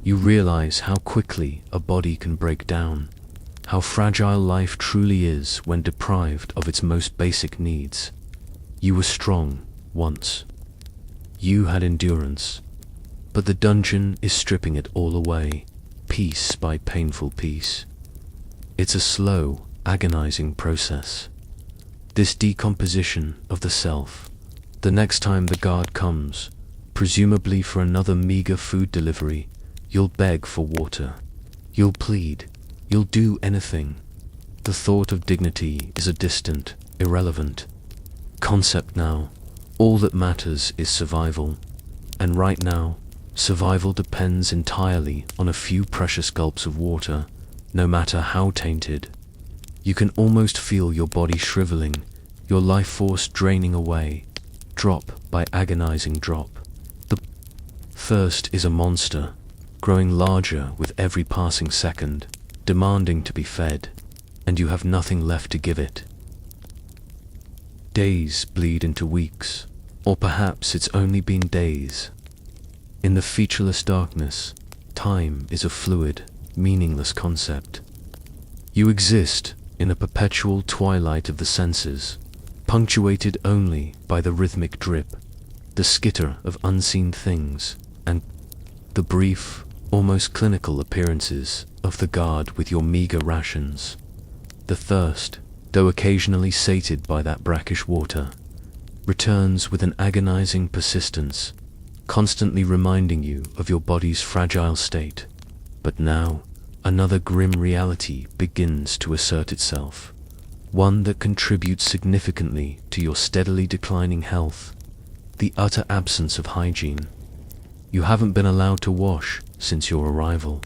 You realize how quickly a body can break down, how fragile life truly is when deprived of its most basic needs. You were strong once. You had endurance, but the dungeon is stripping it all away, piece by painful piece. It's a slow, agonizing process. This decomposition of the self. The next time the guard comes, presumably for another meager food delivery, you'll beg for water. You'll plead. You'll do anything. The thought of dignity is a distant, irrelevant concept now. All that matters is survival. And right now, survival depends entirely on a few precious gulps of water, no matter how tainted. You can almost feel your body shriveling, your life force draining away, drop by agonizing drop. The thirst is a monster, growing larger with every passing second, demanding to be fed, and you have nothing left to give it. Days bleed into weeks, or perhaps it's only been days. In the featureless darkness, time is a fluid, meaningless concept. You exist in a perpetual twilight of the senses, punctuated only by the rhythmic drip, the skitter of unseen things, and the brief, almost clinical appearances of the guard with your meager rations. The thirst, though occasionally sated by that brackish water, returns with an agonizing persistence, constantly reminding you of your body's fragile state. But now, another grim reality begins to assert itself, one that contributes significantly to your steadily declining health: the utter absence of hygiene. You haven't been allowed to wash since your arrival.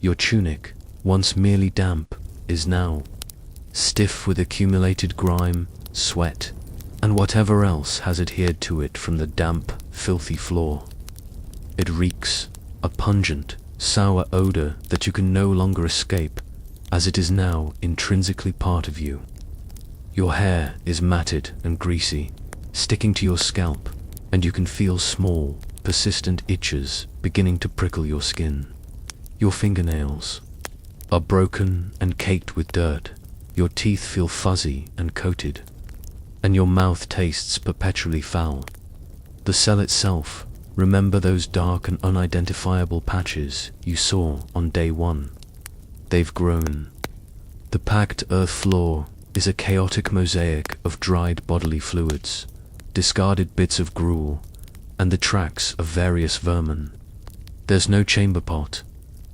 Your tunic, once merely damp, is now stiff with accumulated grime, sweat, and whatever else has adhered to it from the damp, filthy floor. It reeks, a pungent, sour odor that you can no longer escape, as it is now intrinsically part of you. Your hair is matted and greasy, sticking to your scalp, and you can feel small, persistent itches beginning to prickle your skin. Your fingernails are broken and caked with dirt. Your teeth feel fuzzy and coated, and your mouth tastes perpetually foul. The cell itself, remember those dark and unidentifiable patches you saw on day one? They've grown. The packed earth floor is a chaotic mosaic of dried bodily fluids, discarded bits of gruel, and the tracks of various vermin. There's no chamber pot,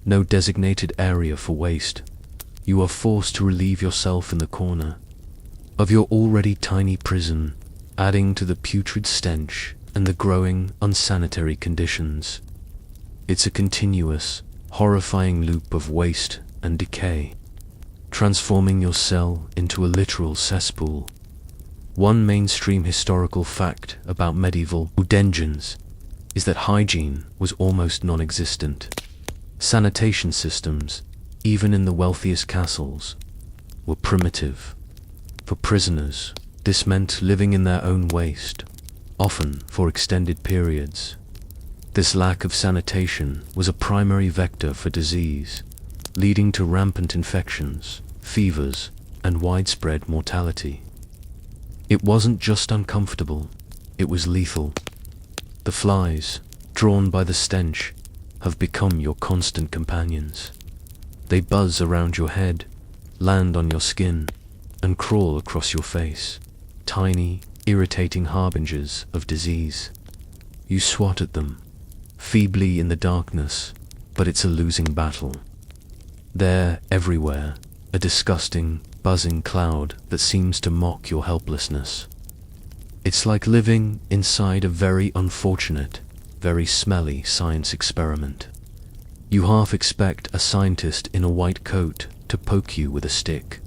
no designated area for waste. You are forced to relieve yourself in the corner of your already tiny prison, adding to the putrid stench and the growing unsanitary conditions. It's a continuous, horrifying loop of waste and decay, transforming your cell into a literal cesspool. One mainstream historical fact about medieval dungeons is that hygiene was almost non-existent. Sanitation systems, even in the wealthiest castles, were primitive. For prisoners, this meant living in their own waste, often for extended periods. This lack of sanitation was a primary vector for disease, leading to rampant infections, fevers, and widespread mortality. It wasn't just uncomfortable, it was lethal. The flies, drawn by the stench, have become your constant companions. They buzz around your head, land on your skin, and crawl across your face, tiny, irritating harbingers of disease. You swat at them, feebly in the darkness, but it's a losing battle. They're everywhere, a disgusting, buzzing cloud that seems to mock your helplessness. It's like living inside a very unfortunate, very smelly science experiment. You half expect a scientist in a white coat to poke you with a stick,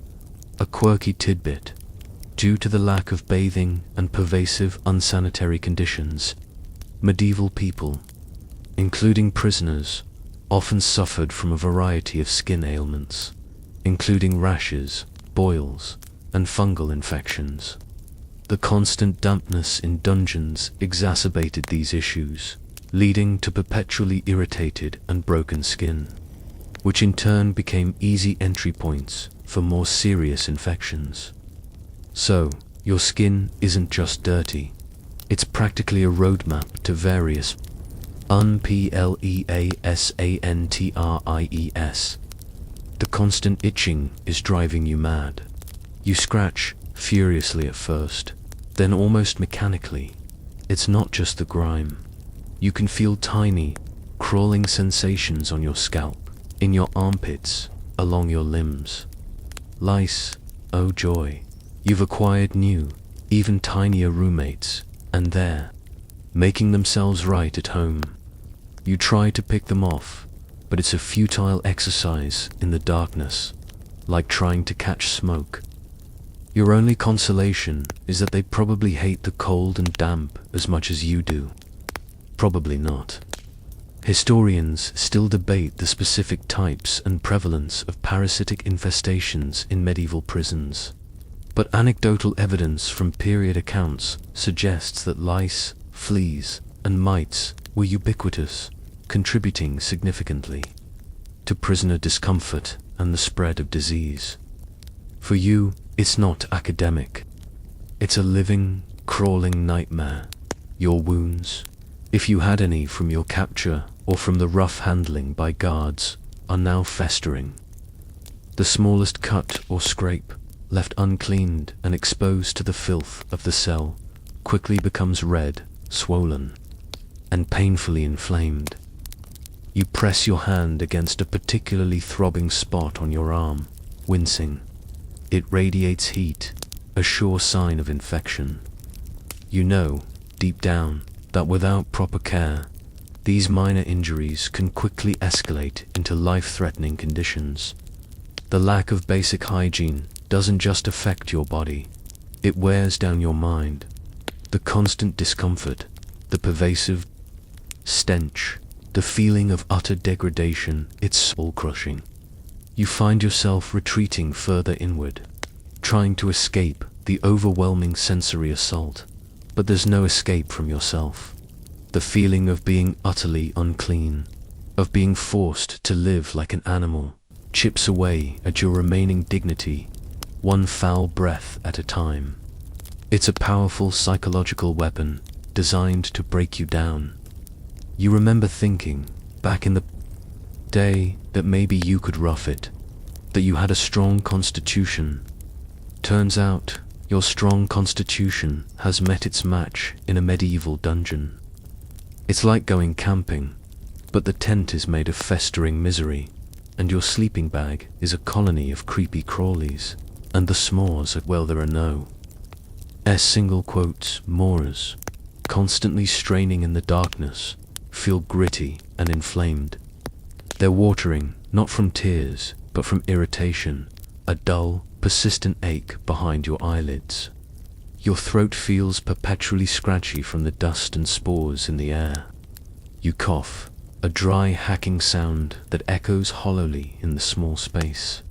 a quirky tidbit. Due to the lack of bathing and pervasive unsanitary conditions, medieval people, including prisoners, often suffered from a variety of skin ailments, including rashes, boils, and fungal infections. The constant dampness in dungeons exacerbated these issues, leading to perpetually irritated and broken skin, which in turn became easy entry points for more serious infections. So, your skin isn't just dirty, it's practically a roadmap to various unpleasantritis. The constant itching is driving you mad. You scratch furiously at first, then almost mechanically. It's not just the grime. You can feel tiny, crawling sensations on your scalp, in your armpits, along your limbs. Lice, oh joy. You've acquired new, even tinier roommates, and they're making themselves right at home. You try to pick them off, but it's a futile exercise in the darkness, like trying to catch smoke. Your only consolation is that they probably hate the cold and damp as much as you do. Probably not. Historians still debate the specific types and prevalence of parasitic infestations in medieval prisons, but anecdotal evidence from period accounts suggests that lice, fleas, and mites were ubiquitous, contributing significantly to prisoner discomfort and the spread of disease. For you, it's not academic. It's a living, crawling nightmare. Your wounds, if you had any from your capture or from the rough handling by guards, are now festering. The smallest cut or scrape, left uncleaned and exposed to the filth of the cell, quickly becomes red, swollen, and painfully inflamed. You press your hand against a particularly throbbing spot on your arm, wincing. It radiates heat, a sure sign of infection. You know, deep down, that without proper care, these minor injuries can quickly escalate into life-threatening conditions. The lack of basic hygiene doesn't just affect your body, it wears down your mind. The constant discomfort, the pervasive stench, the feeling of utter degradation, it's soul-crushing. You find yourself retreating further inward, trying to escape the overwhelming sensory assault, but there's no escape from yourself. The feeling of being utterly unclean, of being forced to live like an animal, chips away at your remaining dignity, one foul breath at a time. It's a powerful psychological weapon designed to break you down. You remember thinking, back in the day, that maybe you could rough it, that you had a strong constitution. Turns out, your strong constitution has met its match in a medieval dungeon. It's like going camping, but the tent is made of festering misery, and your sleeping bag is a colony of creepy crawlies, and the s'mores are, well, there are no single quotes mores, constantly straining in the darkness, feel gritty and inflamed. They're watering, not from tears, but from irritation, a dull, persistent ache behind your eyelids. Your throat feels perpetually scratchy from the dust and spores in the air. You cough, a dry hacking sound that echoes hollowly in the small space.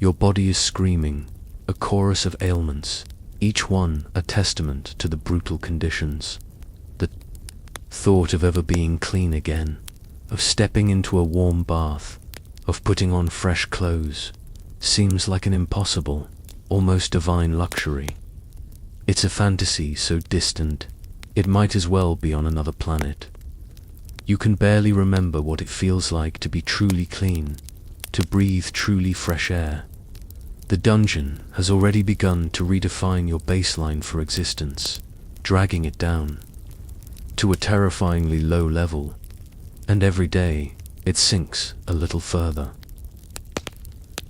Your body is screaming, a chorus of ailments, each one a testament to the brutal conditions. The thought of ever being clean again, of stepping into a warm bath, of putting on fresh clothes, seems like an impossible, almost divine luxury. It's a fantasy so distant, it might as well be on another planet. You can barely remember what it feels like to be truly clean, to breathe truly fresh air. The dungeon has already begun to redefine your baseline for existence, dragging it down to a terrifyingly low level, and every day it sinks a little further.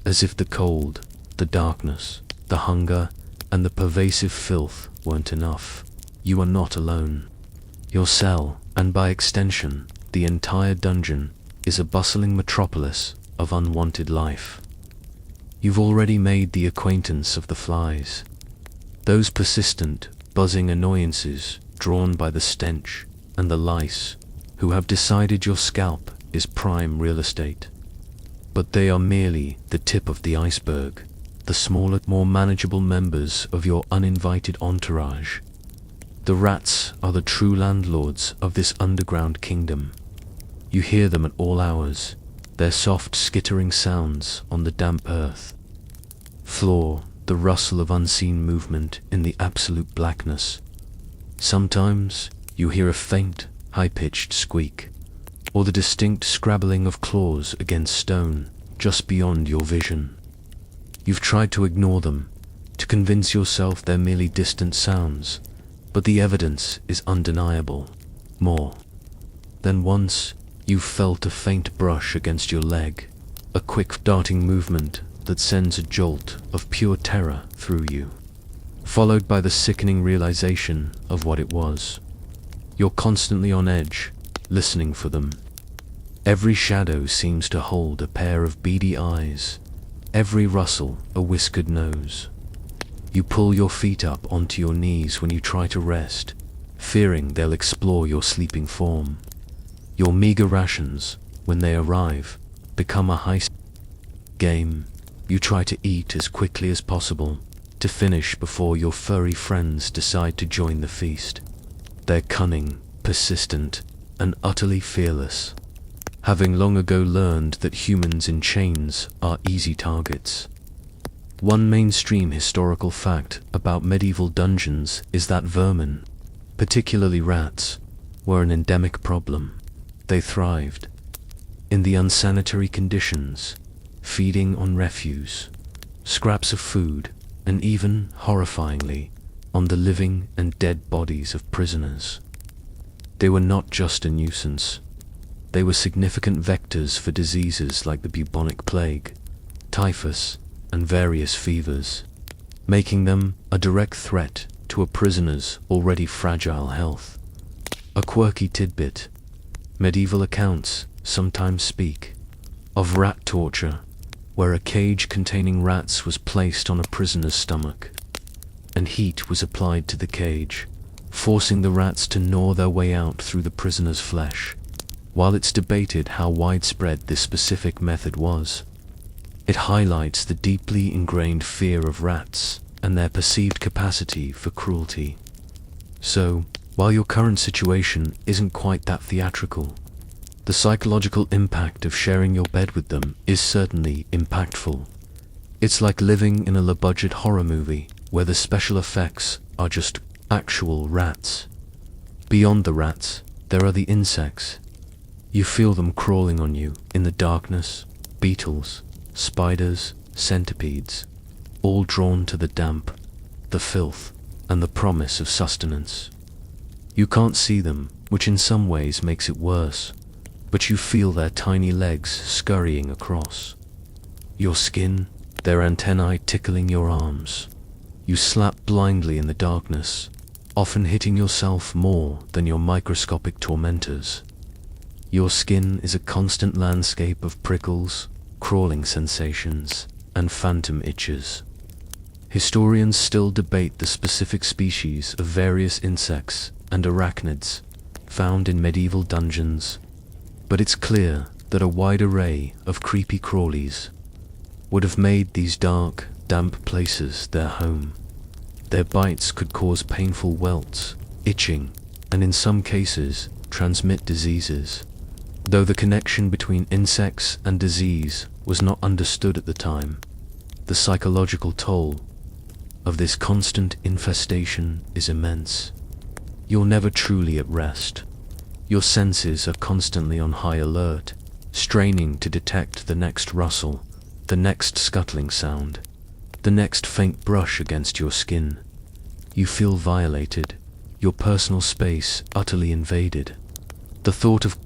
As if the cold, the darkness, the hunger, and the pervasive filth weren't enough, you are not alone. Your cell, and by extension, the entire dungeon, is a bustling metropolis of unwanted life. You've already made the acquaintance of the flies, those persistent, buzzing annoyances drawn by the stench, and the lice, who have decided your scalp is prime real estate. But they are merely the tip of the iceberg, the smaller, more manageable members of your uninvited entourage. The rats are the true landlords of this underground kingdom. You hear them at all hours, their soft skittering sounds on the damp earth floor, the rustle of unseen movement in the absolute blackness. Sometimes you hear a faint, high-pitched squeak, or the distinct scrabbling of claws against stone just beyond your vision. You've tried to ignore them, to convince yourself they're merely distant sounds, but the evidence is undeniable. More than once, you've felt a faint brush against your leg, a quick darting movement that sends a jolt of pure terror through you, followed by the sickening realization of what it was. You're constantly on edge, listening for them. Every shadow seems to hold a pair of beady eyes, every rustle a whiskered nose. You pull your feet up onto your knees when you try to rest, fearing they'll explore your sleeping form. Your meager rations, when they arrive, become a high game. You try to eat as quickly as possible, to finish before your furry friends decide to join the feast. They're cunning, persistent, and utterly fearless, having long ago learned that humans in chains are easy targets. One mainstream historical fact about medieval dungeons is that vermin, particularly rats, were an endemic problem. They thrived in the unsanitary conditions, feeding on refuse, scraps of food, and even, horrifyingly, on the living and dead bodies of prisoners. They were not just a nuisance. They were significant vectors for diseases like the bubonic plague, typhus, and various fevers, making them a direct threat to a prisoner's already fragile health. A quirky tidbit: medieval accounts sometimes speak of rat torture, where a cage containing rats was placed on a prisoner's stomach, and heat was applied to the cage, forcing the rats to gnaw their way out through the prisoner's flesh. While it's debated how widespread this specific method was, it highlights the deeply ingrained fear of rats and their perceived capacity for cruelty. So, While your current situation isn't quite that theatrical, the psychological impact of sharing your bed with them is certainly impactful. It's like living in a low-budget horror movie where the special effects are just actual rats. Beyond the rats, there are the insects. You feel them crawling on you in the darkness, beetles, spiders, centipedes, all drawn to the damp, the filth, and the promise of sustenance. You can't see them, which in some ways makes it worse, but you feel their tiny legs scurrying across your skin, their antennae tickling your arms. You slap blindly in the darkness, often hitting yourself more than your microscopic tormentors. Your skin is a constant landscape of prickles, crawling sensations, and phantom itches. Historians still debate the specific species of various insects and arachnids found in medieval dungeons, but it's clear that a wide array of creepy crawlies would have made these dark, damp places their home. Their bites could cause painful welts, itching, and in some cases transmit diseases. Though the connection between insects and disease was not understood at the time, the psychological toll of this constant infestation is immense. You're never truly at rest. Your senses are constantly on high alert, straining to detect the next rustle, the next scuttling sound, the next faint brush against your skin. You feel violated, your personal space utterly invaded. The thought of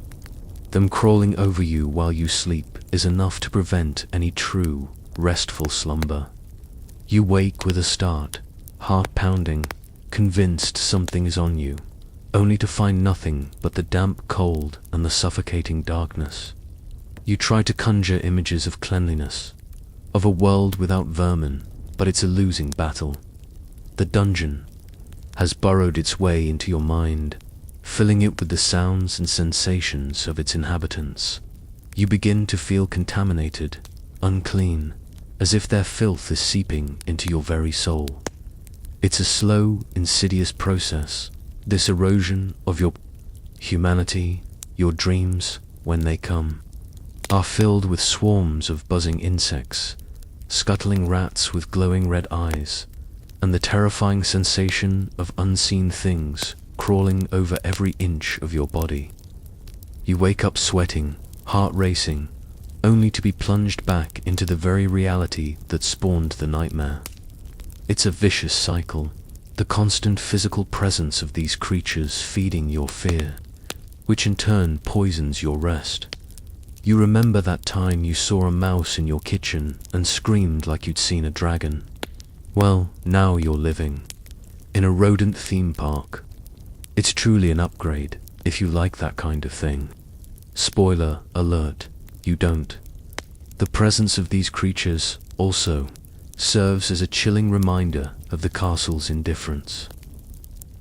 them crawling over you while you sleep is enough to prevent any true, restful slumber. You wake with a start, heart pounding, convinced something is on you, only to find nothing but the damp cold and the suffocating darkness. You try to conjure images of cleanliness, of a world without vermin, but it's a losing battle. The dungeon has burrowed its way into your mind, filling it with the sounds and sensations of its inhabitants. You begin to feel contaminated, unclean, as if their filth is seeping into your very soul. It's a slow, insidious process, this erosion of your humanity. Your dreams, when they come, are filled with swarms of buzzing insects, scuttling rats with glowing red eyes, and the terrifying sensation of unseen things crawling over every inch of your body. You wake up sweating, heart racing, only to be plunged back into the very reality that spawned the nightmare. It's a vicious cycle, the constant physical presence of these creatures feeding your fear, which in turn poisons your rest. You remember that time you saw a mouse in your kitchen and screamed like you'd seen a dragon. Well, now you're living in a rodent theme park. It's truly an upgrade, if you like that kind of thing. Spoiler alert, you don't. The presence of these creatures also serves as a chilling reminder of the castle's indifference.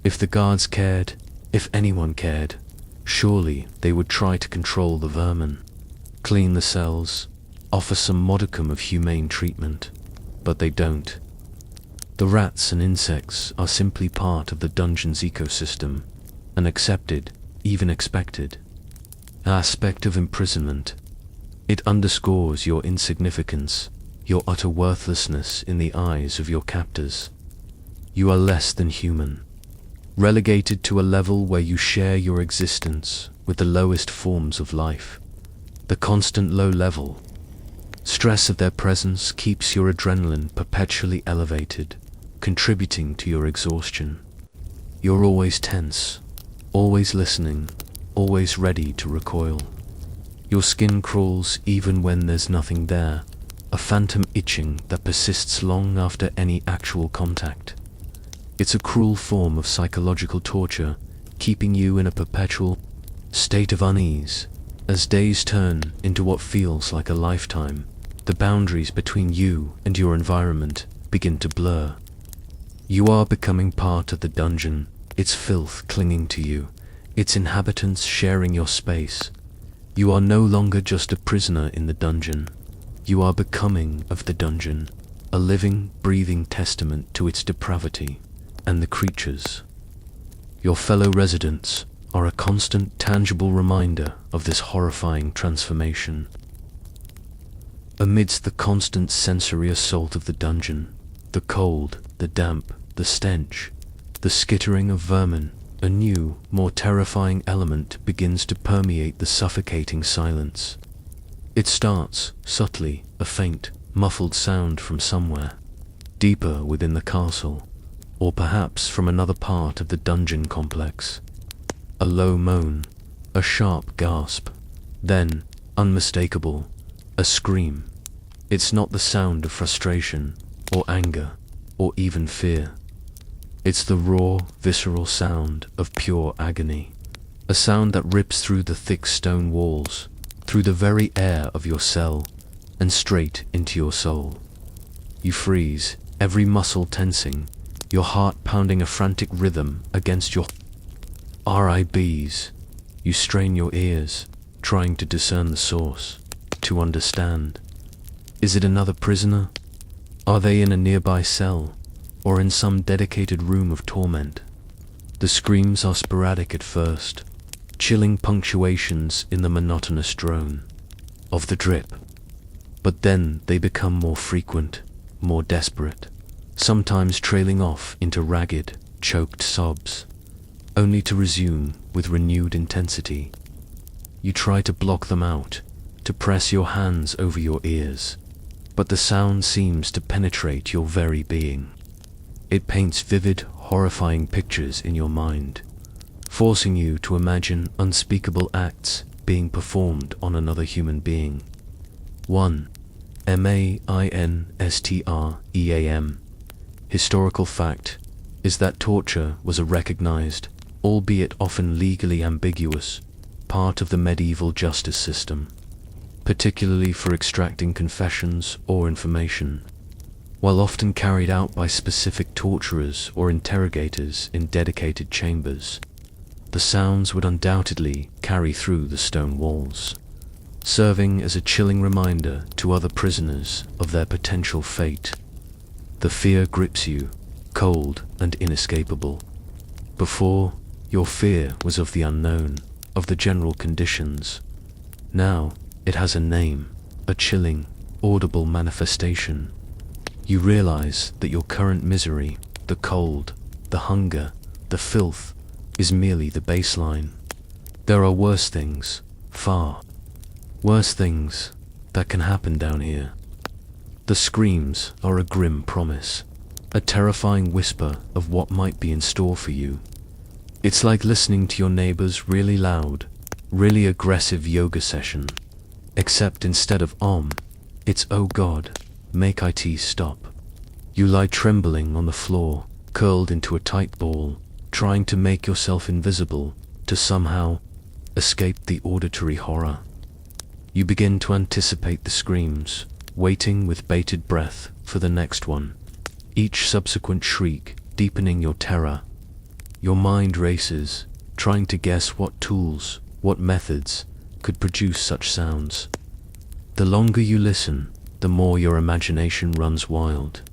If the guards cared, if anyone cared, surely they would try to control the vermin, clean the cells, offer some modicum of humane treatment, but they don't. The rats and insects are simply part of the dungeon's ecosystem, an accepted, even expected, aspect of imprisonment. It underscores your insignificance, your utter worthlessness in the eyes of your captors. You are less than human, relegated to a level where you share your existence with the lowest forms of life. The constant low level stress of their presence keeps your adrenaline perpetually elevated, contributing to your exhaustion. You're always tense, always listening, always ready to recoil. Your skin crawls even when there's nothing there, a phantom itching that persists long after any actual contact. It's a cruel form of psychological torture, keeping you in a perpetual state of unease. As days turn into what feels like a lifetime, the boundaries between you and your environment begin to blur. You are becoming part of the dungeon, its filth clinging to you, its inhabitants sharing your space. You are no longer just a prisoner in the dungeon. You are becoming of the dungeon, a living, breathing testament to its depravity and the creatures Your fellow residents are a constant, tangible reminder of this horrifying transformation. Amidst the constant sensory assault of the dungeon, the cold, the damp, the stench, the skittering of vermin, a new, more terrifying element begins to permeate the suffocating silence. It starts, subtly, a faint, muffled sound from somewhere, deeper within the castle, or perhaps from another part of the dungeon complex. A low moan, a sharp gasp, then, unmistakable, a scream. It's not the sound of frustration, or anger, or even fear. It's the raw, visceral sound of pure agony. A sound that rips through the thick stone walls, through the very air of your cell, and straight into your soul. You freeze, every muscle tensing, your heart pounding a frantic rhythm against your ribs. You strain your ears, trying to discern the source, to understand. Is it another prisoner? Are they in a nearby cell, or in some dedicated room of torment? The screams are sporadic at first, chilling punctuations in the monotonous drone of the drip. But then they become more frequent, more desperate, sometimes trailing off into ragged, choked sobs, only to resume with renewed intensity. You try to block them out, to press your hands over your ears, but the sound seems to penetrate your very being. It paints vivid, horrifying pictures in your mind, forcing you to imagine unspeakable acts being performed on another human being. 1. Mainstream. Historical fact is that torture was a recognized, albeit often legally ambiguous, part of the medieval justice system, particularly for extracting confessions or information. While often carried out by specific torturers or interrogators in dedicated chambers, the sounds would undoubtedly carry through the stone walls, serving as a chilling reminder to other prisoners of their potential fate. The fear grips you, cold and inescapable. Before, your fear was of the unknown, of the general conditions. Now, it has a name, a chilling, audible manifestation. You realize that your current misery, the cold, the hunger, the filth, is merely the baseline. There are worse things, far worse things, that can happen down here. The screams are a grim promise, a terrifying whisper of what might be in store for you. It's like listening to your neighbor's really loud, really aggressive yoga session, except instead of it's "Oh God, make it stop." You lie trembling on the floor, curled into a tight ball, trying to make yourself invisible, to somehow escape the auditory horror. You begin to anticipate the screams, waiting with bated breath for the next one, each subsequent shriek deepening your terror. Your mind races, trying to guess what tools, what methods, could produce such sounds. The longer you listen, the more your imagination runs wild,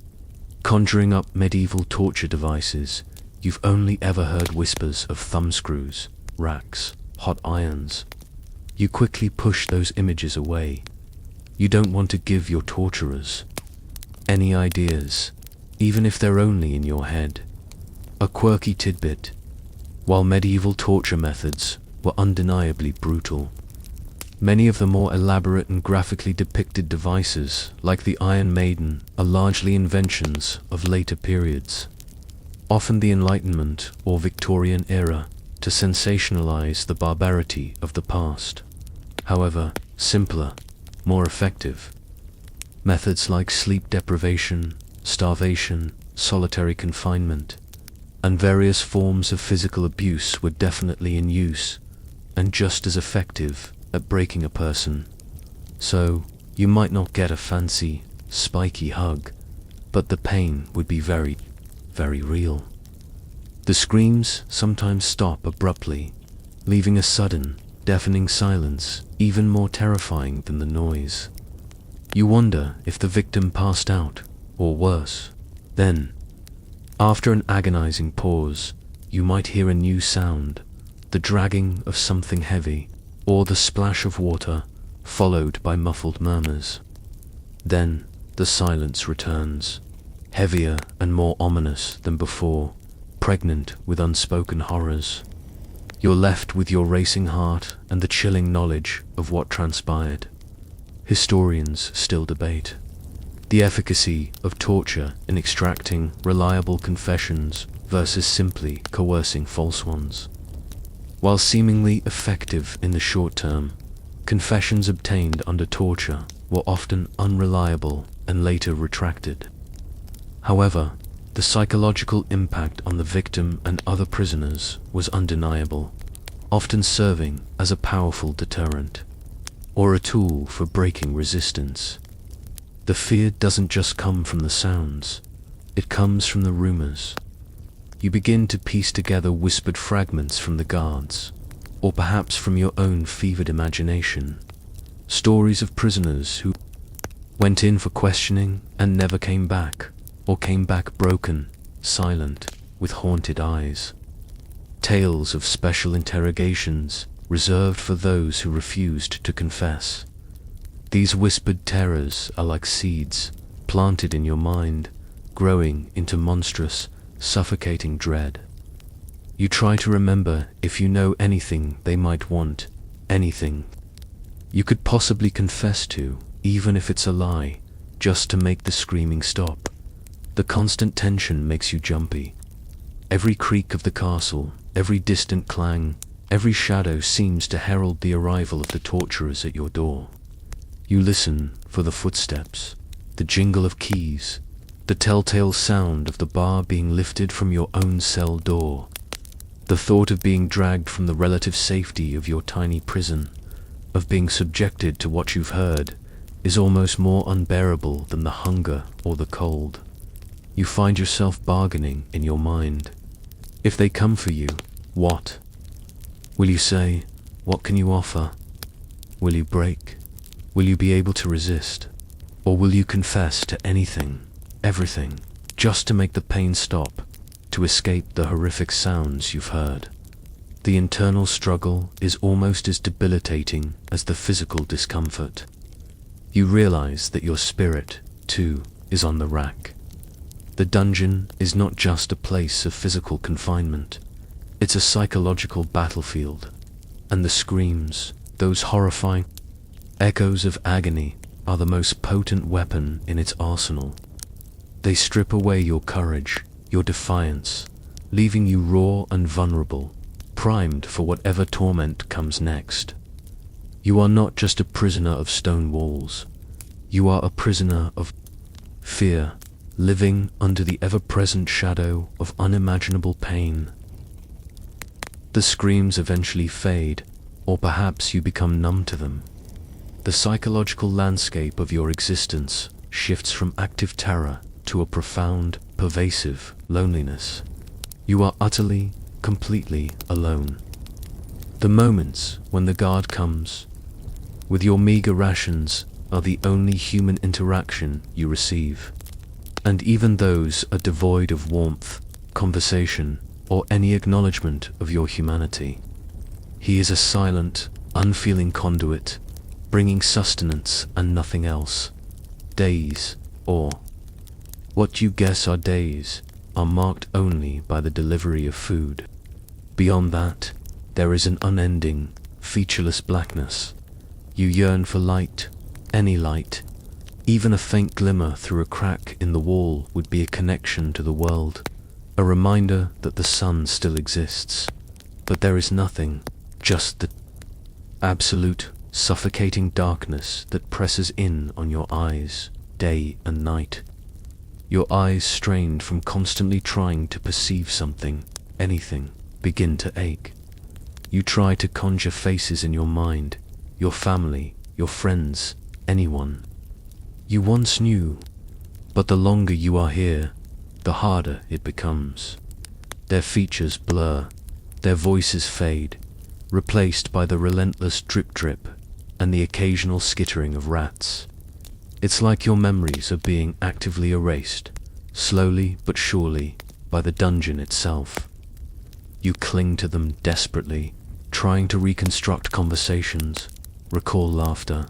conjuring up medieval torture devices you've only ever heard whispers of: thumbscrews, racks, hot irons. You quickly push those images away. You don't want to give your torturers any ideas, even if they're only in your head. A quirky tidbit: while medieval torture methods were undeniably brutal, many of the more elaborate and graphically depicted devices, like the Iron Maiden, are largely inventions of later periods, often the Enlightenment or Victorian era, to sensationalize the barbarity of the past. However, simpler, more effective. Methods like sleep deprivation, starvation, solitary confinement, and various forms of physical abuse were definitely in use, and just as effective at breaking a person. So, you might not get a fancy, spiky hug, but the pain would be very, very real. The screams sometimes stop abruptly, leaving a sudden, deafening silence even more terrifying than the noise. You wonder if the victim passed out, or worse. Then, after an agonizing pause, you might hear a new sound, the dragging of something heavy, or the splash of water, followed by muffled murmurs. Then the silence returns, heavier and more ominous than before, pregnant with unspoken horrors. You're left with your racing heart and the chilling knowledge of what transpired. Historians still debate the efficacy of torture in extracting reliable confessions versus simply coercing false ones. While seemingly effective in the short term, confessions obtained under torture were often unreliable and later retracted. However, the psychological impact on the victim and other prisoners was undeniable, often serving as a powerful deterrent, or a tool for breaking resistance. The fear doesn't just come from the sounds, it comes from the rumors. You begin to piece together whispered fragments from the guards, or perhaps from your own fevered imagination. Stories of prisoners who went in for questioning and never came back, or came back broken, silent, with haunted eyes. Tales of special interrogations reserved for those who refused to confess. These whispered terrors are like seeds planted in your mind, growing into monstrous, suffocating dread. You try to remember if you know anything they might want, anything you could possibly confess to, even if it's a lie, just to make the screaming stop. The constant tension makes you jumpy. Every creak of the castle, every distant clang, every shadow seems to herald the arrival of the torturers at your door. You listen for the footsteps, the jingle of keys, the telltale sound of the bar being lifted from your own cell door. The thought of being dragged from the relative safety of your tiny prison, of being subjected to what you've heard, is almost more unbearable than the hunger or the cold. You find yourself bargaining in your mind. If they come for you, what will you say? What can you offer? Will you break? Will you be able to resist? Or will you confess to anything, everything, just to make the pain stop, to escape the horrific sounds you've heard? The internal struggle is almost as debilitating as the physical discomfort. You realize that your spirit, too, is on the rack. The dungeon is not just a place of physical confinement, it's a psychological battlefield, and the screams, those horrifying echoes of agony, are the most potent weapon in its arsenal. They strip away your courage, your defiance, leaving you raw and vulnerable, primed for whatever torment comes next. You are not just a prisoner of stone walls, you are a prisoner of fear, living under the ever-present shadow of unimaginable pain. The screams eventually fade, or perhaps you become numb to them. The psychological landscape of your existence shifts from active terror to a profound, pervasive loneliness. You are utterly, completely alone. The moments when the guard comes, with your meager rations, are the only human interaction you receive. And even those are devoid of warmth, conversation, or any acknowledgement of your humanity. He is a silent, unfeeling conduit, bringing sustenance and nothing else. Days, or what you guess are days, are marked only by the delivery of food. Beyond that, there is an unending, featureless blackness. You yearn for light, any light. Even a faint glimmer through a crack in the wall would be a connection to the world, a reminder that the sun still exists. But there is nothing, just the absolute, suffocating darkness that presses in on your eyes, day and night. Your eyes, strained from constantly trying to perceive something, anything, begin to ache. You try to conjure faces in your mind, your family, your friends, anyone you once knew, but the longer you are here, the harder it becomes. Their features blur, their voices fade, replaced by the relentless drip-drip and the occasional skittering of rats. It's like your memories are being actively erased, slowly but surely, by the dungeon itself. You cling to them desperately, trying to reconstruct conversations, recall laughter,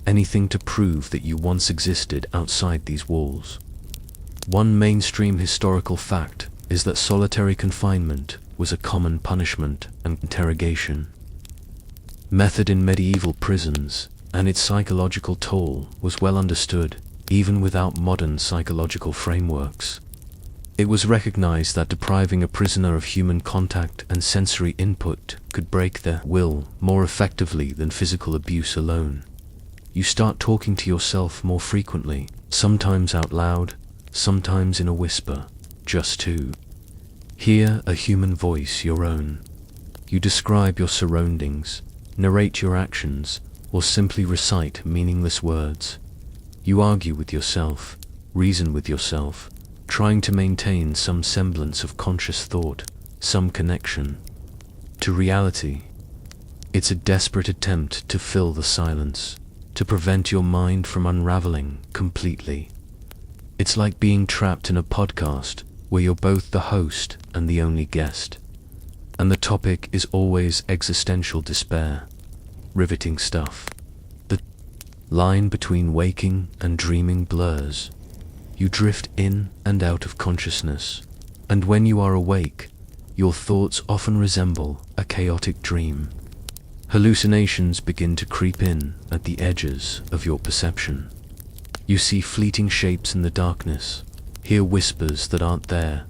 anything to prove that you once existed outside these walls. One mainstream historical fact is that solitary confinement was a common punishment and interrogation method in medieval prisons, and its psychological toll was well understood, even without modern psychological frameworks. It was recognized that depriving a prisoner of human contact and sensory input could break their will more effectively than physical abuse alone. You start talking to yourself more frequently, sometimes out loud, sometimes in a whisper, just to hear a human voice, your own. You describe your surroundings, narrate your actions, or simply recite meaningless words. You argue with yourself, reason with yourself, trying to maintain some semblance of conscious thought, some connection to reality. It's a desperate attempt to fill the silence, to prevent your mind from unraveling completely. It's like being trapped in a podcast where you're both the host and the only guest, and the topic is always existential despair. Riveting stuff. The line between waking and dreaming blurs. You drift in and out of consciousness, and when you are awake, your thoughts often resemble a chaotic dream. Hallucinations begin to creep in at the edges of your perception. You see fleeting shapes in the darkness, hear whispers that aren't there,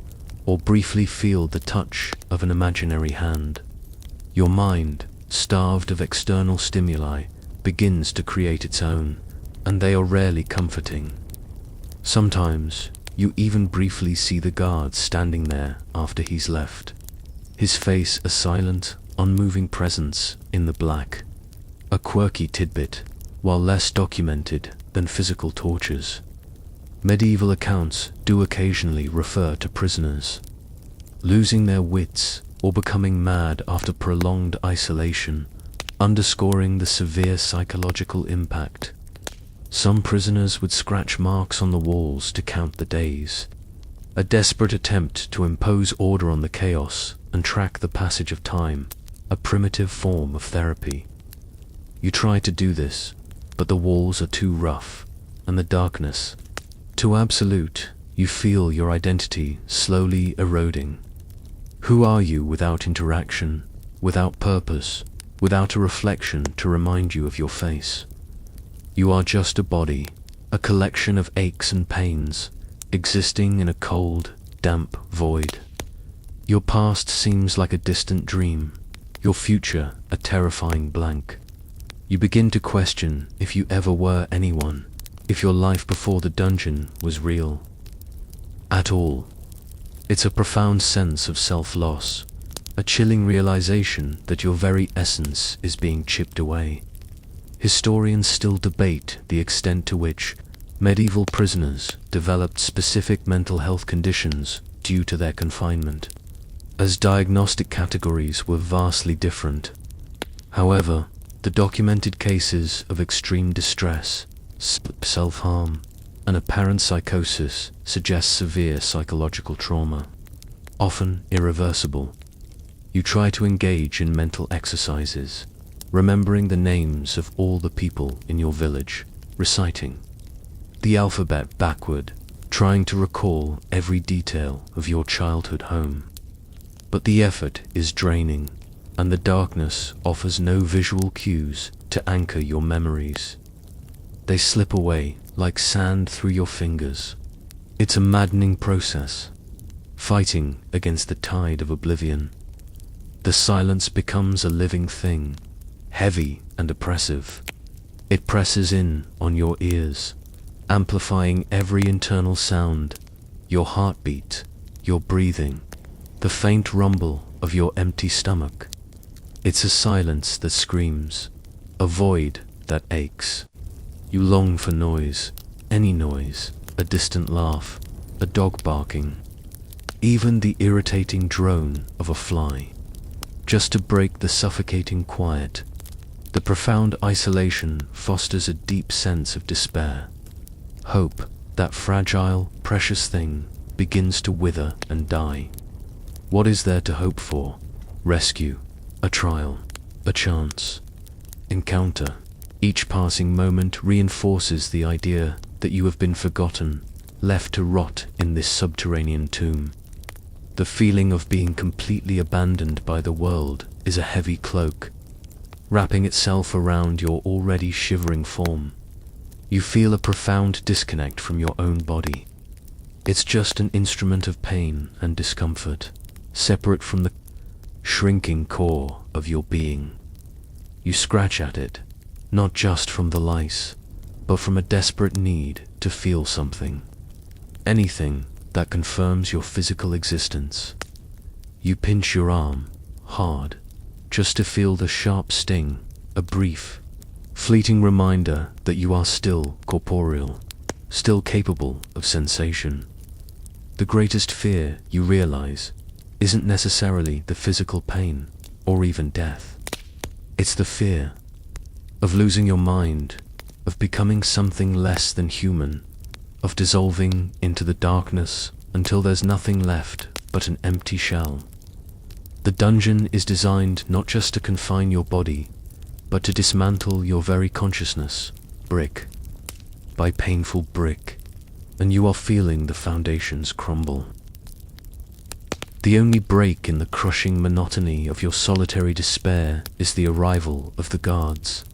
or briefly feel the touch of an imaginary hand. Your mind, starved of external stimuli, begins to create its own, and they are rarely comforting. Sometimes, you even briefly see the guard standing there after he's left, his face a silent, unmoving presence in the black. A quirky tidbit, while less documented than physical tortures. Medieval accounts do occasionally refer to prisoners losing their wits or becoming mad after prolonged isolation, underscoring the severe psychological impact. Some prisoners would scratch marks on the walls to count the days, a desperate attempt to impose order on the chaos and track the passage of time, a primitive form of therapy. You try to do this, but the walls are too rough, and the darkness too absolute. You feel your identity slowly eroding. Who are you without interaction, without purpose, without a reflection to remind you of your face? You are just a body, a collection of aches and pains, existing in a cold, damp void. Your past seems like a distant dream, your future a terrifying blank. You begin to question if you ever were anyone, if your life before the dungeon was real at all. It's a profound sense of self-loss, a chilling realization that your very essence is being chipped away. Historians still debate the extent to which medieval prisoners developed specific mental health conditions due to their confinement, as diagnostic categories were vastly different. However, the documented cases of extreme distress, self-harm, and apparent psychosis suggest severe psychological trauma, often irreversible. You try to engage in mental exercises, remembering the names of all the people in your village, reciting the alphabet backward, trying to recall every detail of your childhood home. But the effort is draining, and the darkness offers no visual cues to anchor your memories. They slip away like sand through your fingers. It's a maddening process, fighting against the tide of oblivion. The silence becomes a living thing, heavy and oppressive. It presses in on your ears, amplifying every internal sound, your heartbeat, your breathing, the faint rumble of your empty stomach. It's a silence that screams, a void that aches. You long for noise, any noise, a distant laugh, a dog barking, even the irritating drone of a fly, just to break the suffocating quiet. The profound isolation fosters a deep sense of despair. Hope, that fragile, precious thing, begins to wither and die. What is there to hope for? Rescue, a trial, a chance, encounter. Each passing moment reinforces the idea that you have been forgotten, left to rot in this subterranean tomb. The feeling of being completely abandoned by the world is a heavy cloak, wrapping itself around your already shivering form. You feel a profound disconnect from your own body. It's just an instrument of pain and discomfort, separate from the shrinking core of your being. You scratch at it, not just from the lice, but from a desperate need to feel something. Anything that confirms your physical existence. You pinch your arm, hard, just to feel the sharp sting, a brief, fleeting reminder that you are still corporeal, still capable of sensation. The greatest fear, you realize, isn't necessarily the physical pain, or even death. It's the fear of losing your mind, of becoming something less than human, of dissolving into the darkness until there's nothing left but an empty shell. The dungeon is designed not just to confine your body, but to dismantle your very consciousness, brick by painful brick, and you are feeling the foundations crumble. The only break in the crushing monotony of your solitary despair is the arrival of the guards.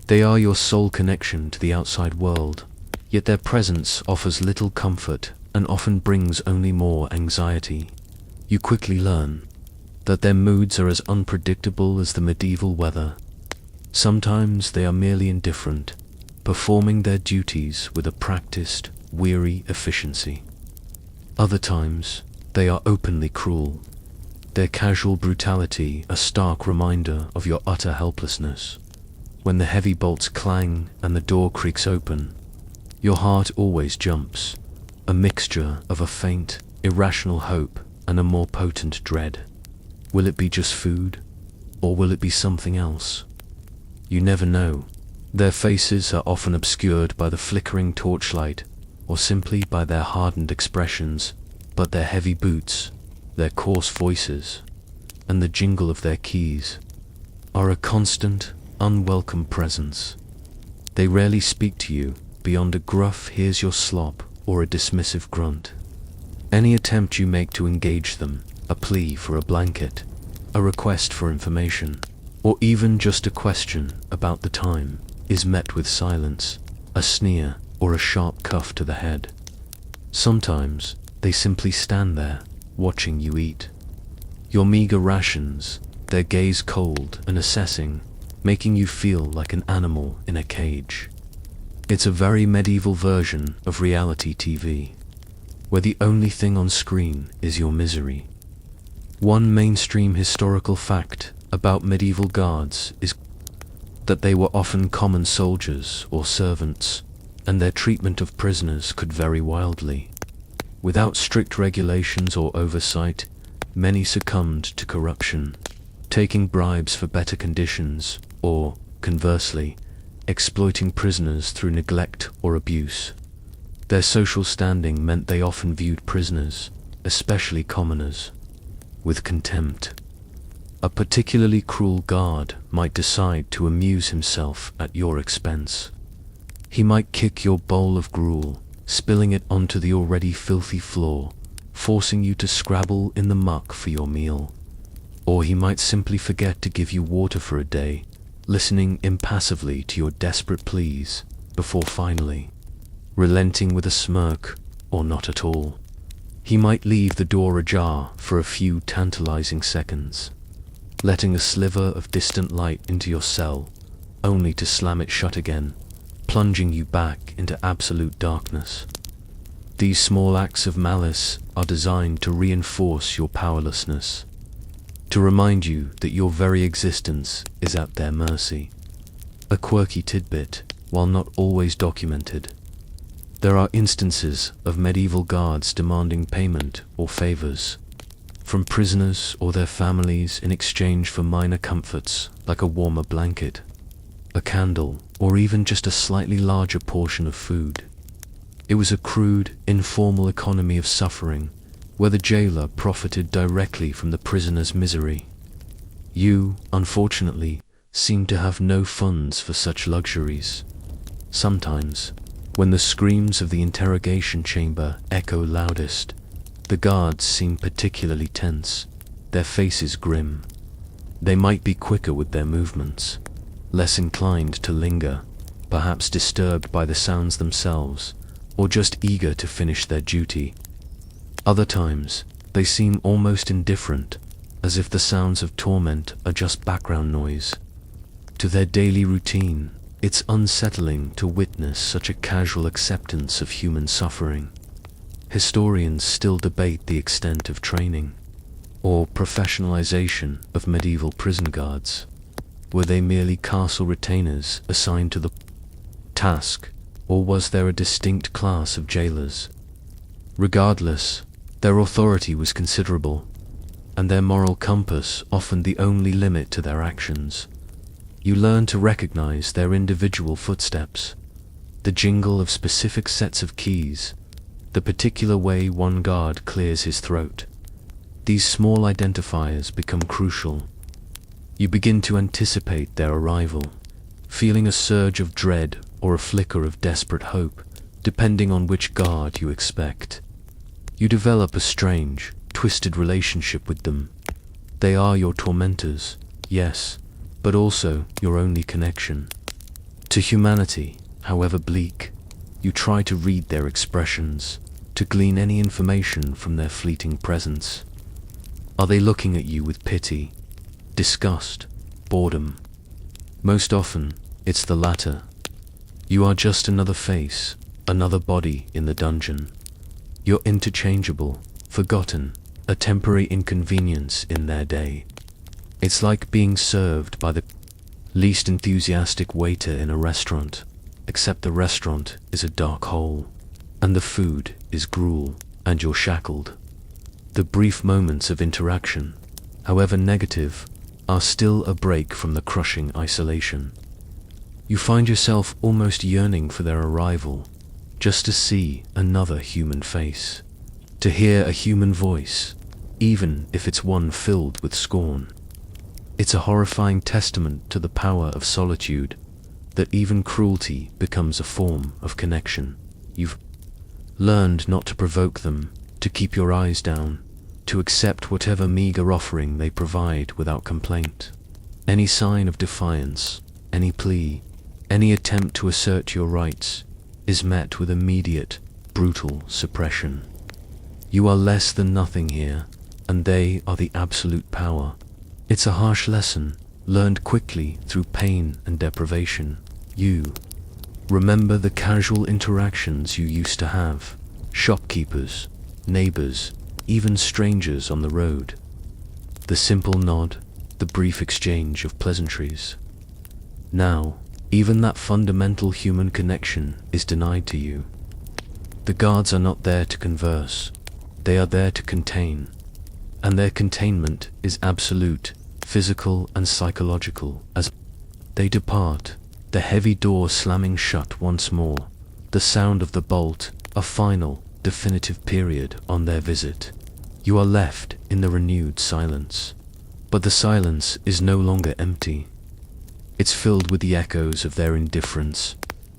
They are your sole connection to the outside world, yet their presence offers little comfort and often brings only more anxiety. You quickly learn that their moods are as unpredictable as the medieval weather. Sometimes they are merely indifferent, performing their duties with a practiced, weary efficiency. Other times, they are openly cruel, their casual brutality a stark reminder of your utter helplessness. When the heavy bolts clang and the door creaks open, your heart always jumps, a mixture of a faint, irrational hope and a more potent dread. Will it be just food, or will it be something else? You never know. Their faces are often obscured by the flickering torchlight, or simply by their hardened expressions, but their heavy boots, their coarse voices, and the jingle of their keys are a constant, unwelcome presence. They rarely speak to you beyond a gruff "here's your slop" or a dismissive grunt. Any attempt you make to engage them, a plea for a blanket, a request for information, or even just a question about the time, is met with silence, a sneer, or a sharp cuff to the head. Sometimes they simply stand there, watching you eat your meager rations, their gaze cold and assessing, making you feel like an animal in a cage. It's a very medieval version of reality TV, where the only thing on screen is your misery. One mainstream historical fact about medieval guards is that they were often common soldiers or servants, and their treatment of prisoners could vary wildly. Without strict regulations or oversight, many succumbed to corruption, taking bribes for better conditions, or, conversely, exploiting prisoners through neglect or abuse. Their social standing meant they often viewed prisoners, especially commoners, with contempt. A particularly cruel guard might decide to amuse himself at your expense. He might kick your bowl of gruel, spilling it onto the already filthy floor, forcing you to scrabble in the muck for your meal. Or he might simply forget to give you water for a day, listening impassively to your desperate pleas, before finally relenting with a smirk, or not at all. He might leave the door ajar for a few tantalizing seconds, letting a sliver of distant light into your cell, only to slam it shut again, plunging you back into absolute darkness. These small acts of malice are designed to reinforce your powerlessness, to remind you that your very existence is at their mercy. A quirky tidbit, while not always documented. There are instances of medieval guards demanding payment or favors from prisoners or their families in exchange for minor comforts like a warmer blanket, a candle, or even just a slightly larger portion of food. It was a crude, informal economy of suffering, where the jailer profited directly from the prisoner's misery. You, unfortunately, seem to have no funds for such luxuries. Sometimes, when the screams of the interrogation chamber echo loudest, the guards seem particularly tense, their faces grim. They might be quicker with their movements, less inclined to linger, perhaps disturbed by the sounds themselves, or just eager to finish their duty. Other times, they seem almost indifferent, as if the sounds of torment are just background noise. To their daily routine, it's unsettling to witness such a casual acceptance of human suffering. Historians still debate the extent of training, or professionalization of medieval prison guards. Were they merely castle retainers assigned to the task, or was there a distinct class of jailers? Regardless, their authority was considerable, and their moral compass often the only limit to their actions. You learn to recognize their individual footsteps, the jingle of specific sets of keys, the particular way one guard clears his throat. These small identifiers become crucial. You begin to anticipate their arrival, feeling a surge of dread or a flicker of desperate hope, depending on which guard you expect. You develop a strange, twisted relationship with them. They are your tormentors, yes, but also your only connection. To humanity, however bleak, you try to read their expressions, to glean any information from their fleeting presence. Are they looking at you with pity, disgust, boredom? Most often, it's the latter. You are just another face, another body in the dungeon. You're interchangeable, forgotten, a temporary inconvenience in their day. It's like being served by the least enthusiastic waiter in a restaurant, except the restaurant is a dark hole, and the food is gruel, and you're shackled. The brief moments of interaction, however negative, are still a break from the crushing isolation. You find yourself almost yearning for their arrival, just to see another human face, to hear a human voice, even if it's one filled with scorn. It's a horrifying testament to the power of solitude, that even cruelty becomes a form of connection. You've learned not to provoke them, to keep your eyes down, to accept whatever meager offering they provide without complaint. Any sign of defiance, any plea, any attempt to assert your rights, is met with immediate, brutal suppression. You are less than nothing here, and they are the absolute power. It's a harsh lesson, learned quickly through pain and deprivation. You remember the casual interactions you used to have, shopkeepers, neighbors, even strangers on the road. The simple nod, the brief exchange of pleasantries. Now, even that fundamental human connection is denied to you. The guards are not there to converse, they are there to contain, and their containment is absolute, physical and psychological. As they depart, the heavy door slamming shut once more, the sound of the bolt, a final, definitive period on their visit. You are left in the renewed silence. But the silence is no longer empty. It's filled with the echoes of their indifference,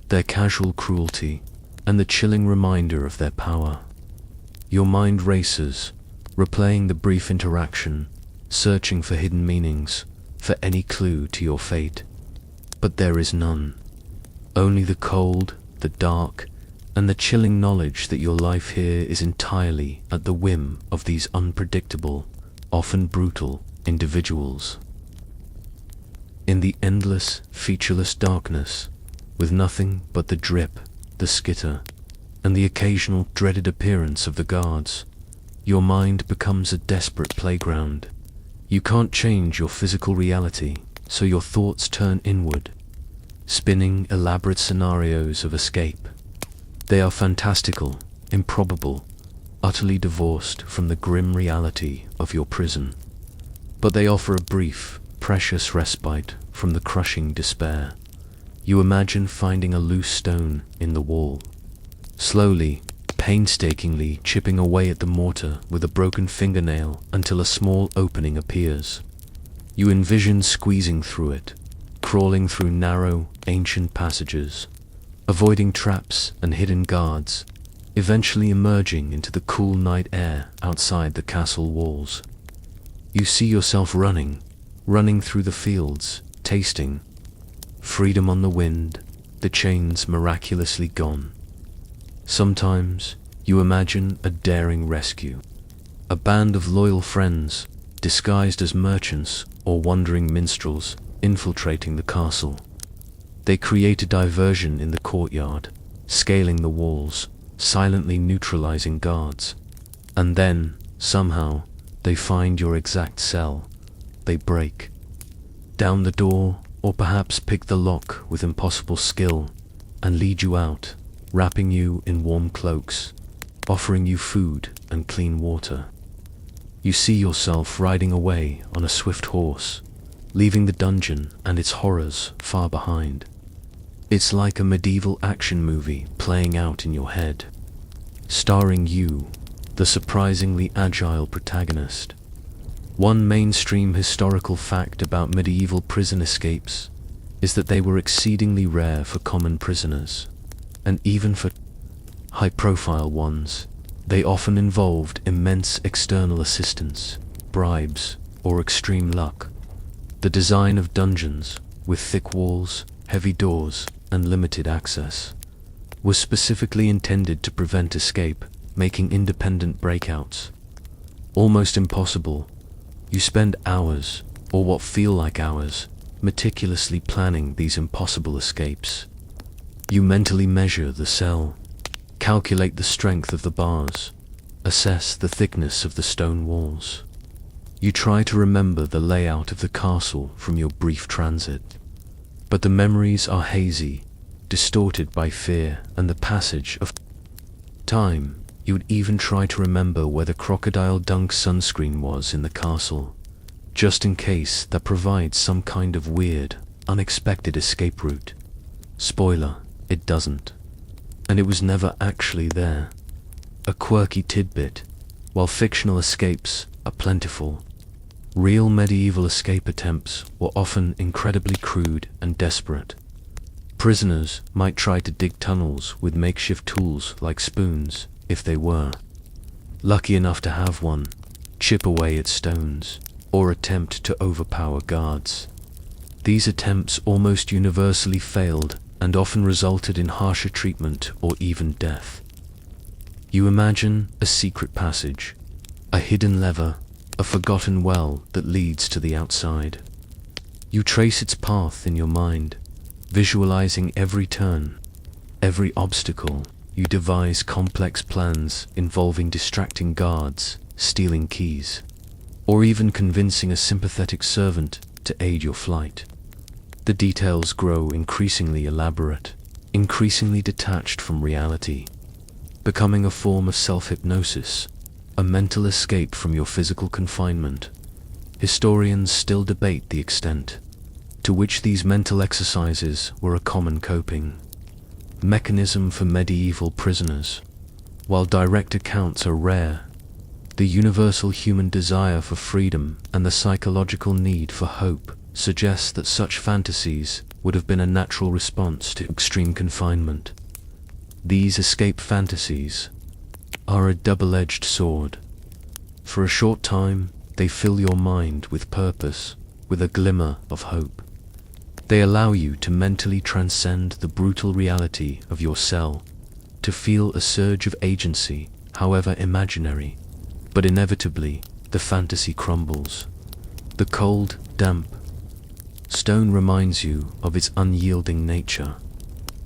their casual cruelty, and the chilling reminder of their power. Your mind races, replaying the brief interaction, searching for hidden meanings, for any clue to your fate. But there is none. Only the cold, the dark, and the chilling knowledge that your life here is entirely at the whim of these unpredictable, often brutal individuals. In the endless, featureless darkness, with nothing but the drip, the skitter, and the occasional dreaded appearance of the guards, your mind becomes a desperate playground. You can't change your physical reality, so your thoughts turn inward, spinning elaborate scenarios of escape. They are fantastical, improbable, utterly divorced from the grim reality of your prison. But they offer a brief, precious respite from the crushing despair. You imagine finding a loose stone in the wall. Slowly, painstakingly chipping away at the mortar with a broken fingernail until a small opening appears. You envision squeezing through it, crawling through narrow, ancient passages, avoiding traps and hidden guards, eventually emerging into the cool night air outside the castle walls. You see yourself running through the fields, tasting freedom on the wind, the chains miraculously gone. Sometimes you imagine a daring rescue, a band of loyal friends, disguised as merchants or wandering minstrels, infiltrating the castle. They create a diversion in the courtyard, scaling the walls, silently neutralizing guards. And then, somehow, they find your exact cell. They break down the door, or perhaps pick the lock with impossible skill, and lead you out, wrapping you in warm cloaks, offering you food and clean water. You see yourself riding away on a swift horse, leaving the dungeon and its horrors far behind. It's like a medieval action movie playing out in your head, starring you, the surprisingly agile protagonist. One mainstream historical fact about medieval prison escapes is that they were exceedingly rare for common prisoners, and even for high-profile ones, they often involved immense external assistance, bribes, or extreme luck. The design of dungeons, with thick walls, heavy doors, and limited access, was specifically intended to prevent escape, making independent breakouts almost impossible. You spend hours, or what feel like hours, meticulously planning these impossible escapes. You mentally measure the cell, calculate the strength of the bars, assess the thickness of the stone walls. You try to remember the layout of the castle from your brief transit, but the memories are hazy, distorted by fear and the passage of time. You would even try to remember where the crocodile dunk sunscreen was in the castle, just in case that provides some kind of weird, unexpected escape route. Spoiler, it doesn't. And it was never actually there. A quirky tidbit: while fictional escapes are plentiful, real medieval escape attempts were often incredibly crude and desperate. Prisoners might try to dig tunnels with makeshift tools like spoons, if they were lucky enough to have one, chip away at stones, or attempt to overpower guards. These attempts almost universally failed and often resulted in harsher treatment or even death. You imagine a secret passage, a hidden lever, a forgotten well that leads to the outside. You trace its path in your mind, visualizing every turn, every obstacle. You devise complex plans involving distracting guards, stealing keys, or even convincing a sympathetic servant to aid your flight. The details grow increasingly elaborate, increasingly detached from reality, becoming a form of self-hypnosis, a mental escape from your physical confinement. Historians still debate the extent to which these mental exercises were a common coping mechanism for medieval prisoners. While direct accounts are rare, the universal human desire for freedom and the psychological need for hope suggests that such fantasies would have been a natural response to extreme confinement. These escape fantasies are a double-edged sword. For a short time, they fill your mind with purpose, with a glimmer of hope. They allow you to mentally transcend the brutal reality of your cell, to feel a surge of agency, however imaginary. But inevitably, the fantasy crumbles. The cold, damp stone reminds you of its unyielding nature.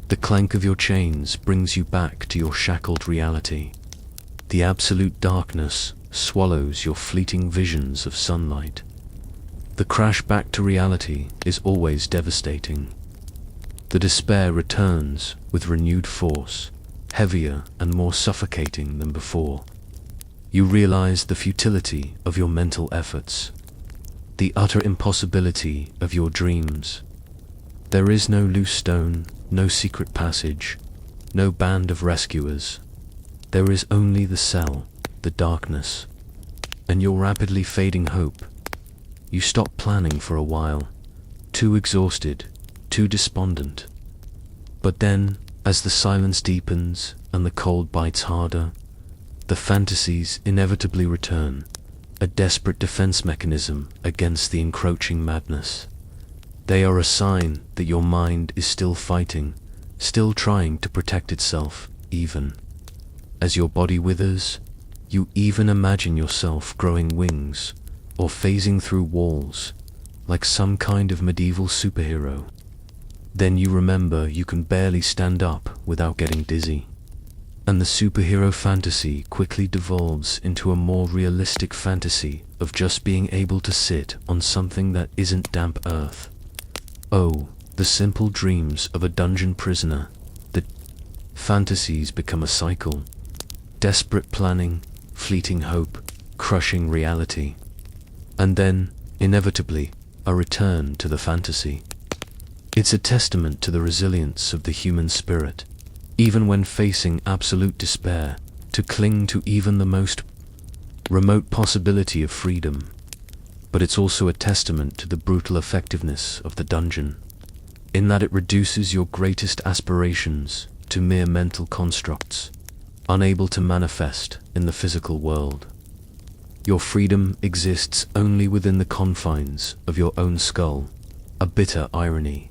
The clank of your chains brings you back to your shackled reality. The absolute darkness swallows your fleeting visions of sunlight. The crash back to reality is always devastating. The despair returns with renewed force, heavier and more suffocating than before. You realize the futility of your mental efforts, the utter impossibility of your dreams. There is no loose stone, no secret passage, no band of rescuers. There is only the cell, the darkness, and your rapidly fading hope. You stop planning for a while, too exhausted, too despondent. But then, as the silence deepens and the cold bites harder, the fantasies inevitably return, a desperate defense mechanism against the encroaching madness. They are a sign that your mind is still fighting, still trying to protect itself, even as your body withers. You even imagine yourself growing wings or phasing through walls like some kind of medieval superhero. Then you remember you can barely stand up without getting dizzy. And the superhero fantasy quickly devolves into a more realistic fantasy of just being able to sit on something that isn't damp earth. Oh, the simple dreams of a dungeon prisoner. The fantasies become a cycle. Desperate planning, fleeting hope, crushing reality. And then, inevitably, a return to the fantasy. It's a testament to the resilience of the human spirit, even when facing absolute despair, to cling to even the most remote possibility of freedom. But it's also a testament to the brutal effectiveness of the dungeon, in that it reduces your greatest aspirations to mere mental constructs, unable to manifest in the physical world. Your freedom exists only within the confines of your own skull, a bitter irony.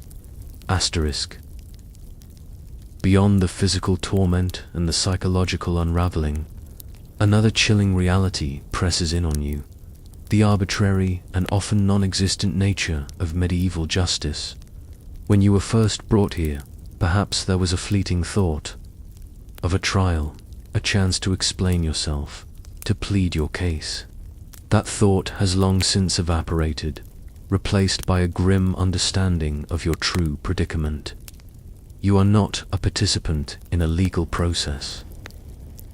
Asterisk. Beyond the physical torment and the psychological unraveling, another chilling reality presses in on you: the arbitrary and often non-existent nature of medieval justice. When you were first brought here, perhaps there was a fleeting thought of a trial, a chance to explain yourself, to plead your case. That thought has long since evaporated, replaced by a grim understanding of your true predicament. You are not a participant in a legal process.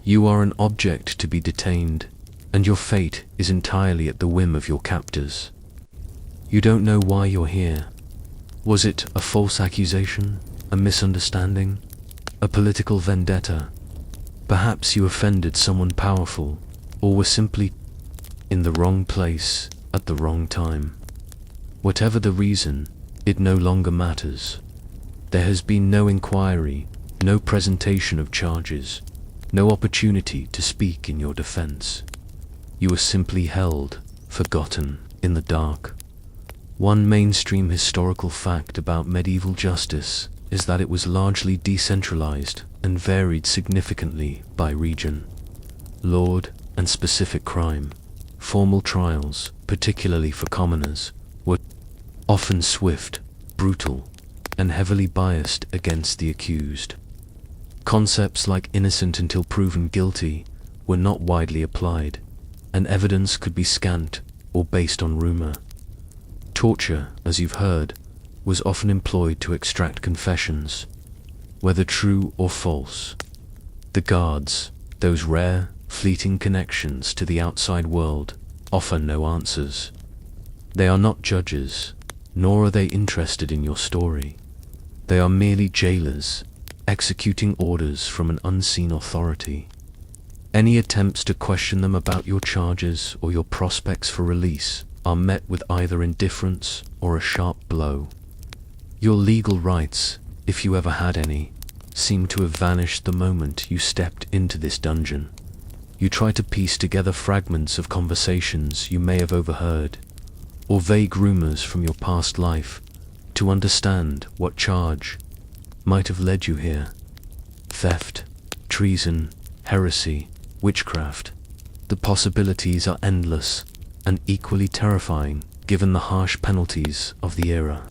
You are an object to be detained, and your fate is entirely at the whim of your captors. You don't know why you're here. Was it a false accusation, a misunderstanding, a political vendetta? Perhaps you offended someone powerful, or were simply in the wrong place at the wrong time. Whatever the reason, it no longer matters. There has been no inquiry, no presentation of charges, no opportunity to speak in your defense. You were simply held, forgotten, in the dark. One mainstream historical fact about medieval justice is that it was largely decentralized and varied significantly by region, lord, and specific crime. Formal trials, particularly for commoners, were often swift, brutal, and heavily biased against the accused. Concepts like innocent until proven guilty were not widely applied, and evidence could be scant or based on rumor. Torture, as you've heard, was often employed to extract confessions, whether true or false. The guards, those rare, fleeting connections to the outside world, offer no answers. They are not judges, nor are they interested in your story. They are merely jailers, executing orders from an unseen authority. Any attempts to question them about your charges or your prospects for release are met with either indifference or a sharp blow. Your legal rights, if you ever had any, seem to have vanished the moment you stepped into this dungeon. You try to piece together fragments of conversations you may have overheard, or vague rumors from your past life, to understand what charge might have led you here. Theft, treason, heresy, witchcraft. The possibilities are endless and equally terrifying given the harsh penalties of the era.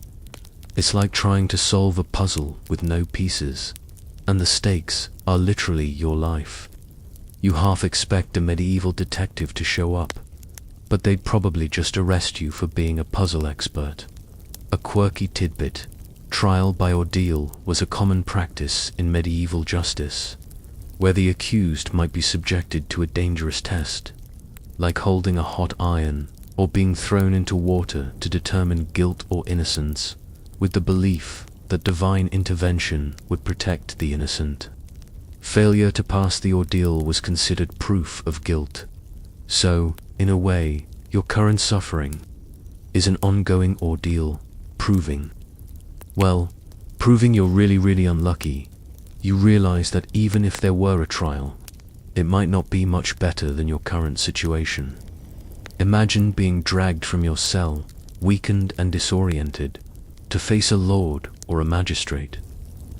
It's like trying to solve a puzzle with no pieces, and the stakes are literally your life. You half expect a medieval detective to show up, but they'd probably just arrest you for being a puzzle expert. A quirky tidbit: trial by ordeal was a common practice in medieval justice, where the accused might be subjected to a dangerous test, like holding a hot iron or being thrown into water to determine guilt or innocence, with the belief that divine intervention would protect the innocent. Failure to pass the ordeal was considered proof of guilt. So, in a way, your current suffering is an ongoing ordeal, proving you're really unlucky. You realize that even if there were a trial, it might not be much better than your current situation. Imagine being dragged from your cell, weakened and disoriented, to face a lord or a magistrate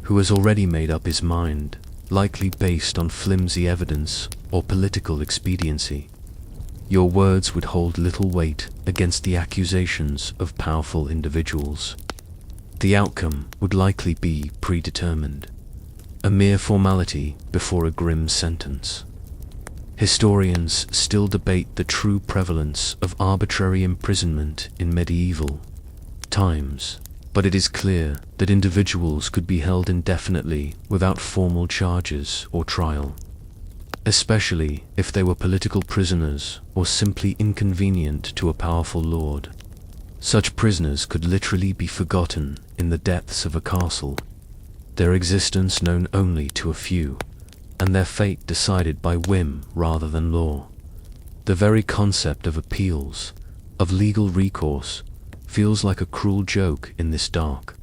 who has already made up his mind, likely based on flimsy evidence or political expediency. Your words would hold little weight against the accusations of powerful individuals. The outcome would likely be predetermined, a mere formality before a grim sentence. Historians still debate the true prevalence of arbitrary imprisonment in medieval times, but it is clear that individuals could be held indefinitely without formal charges or trial, especially if they were political prisoners or simply inconvenient to a powerful lord. Such prisoners could literally be forgotten in the depths of a castle, their existence known only to a few, and their fate decided by whim rather than law. The very concept of appeals, of legal recourse, feels like a cruel joke in this dark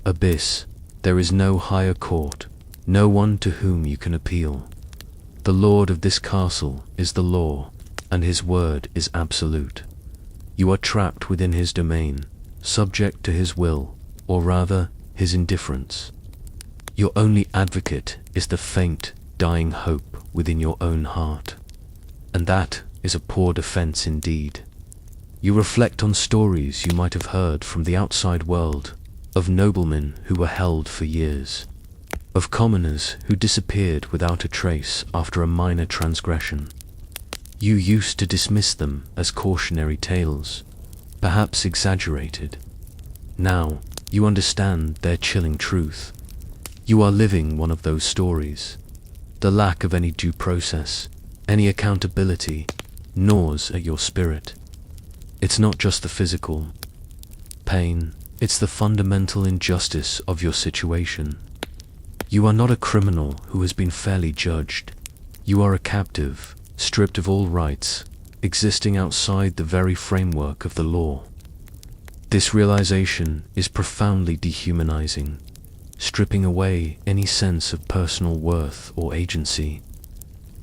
abyss. There is no higher court, no one to whom you can appeal. The lord of this castle is the law, and his word is absolute. You are trapped within his domain, subject to his will, or rather, his indifference. Your only advocate is the faint, dying hope within your own heart. And that is a poor defense indeed. You reflect on stories you might have heard from the outside world, of noblemen who were held for years, of commoners who disappeared without a trace after a minor transgression. You used to dismiss them as cautionary tales, perhaps exaggerated. Now, you understand their chilling truth. You are living one of those stories. The lack of any due process, any accountability, gnaws at your spirit. It's not just the physical pain, it's the fundamental injustice of your situation. You are not a criminal who has been fairly judged. You are a captive, stripped of all rights, existing outside the very framework of the law. This realization is profoundly dehumanizing, stripping away any sense of personal worth or agency.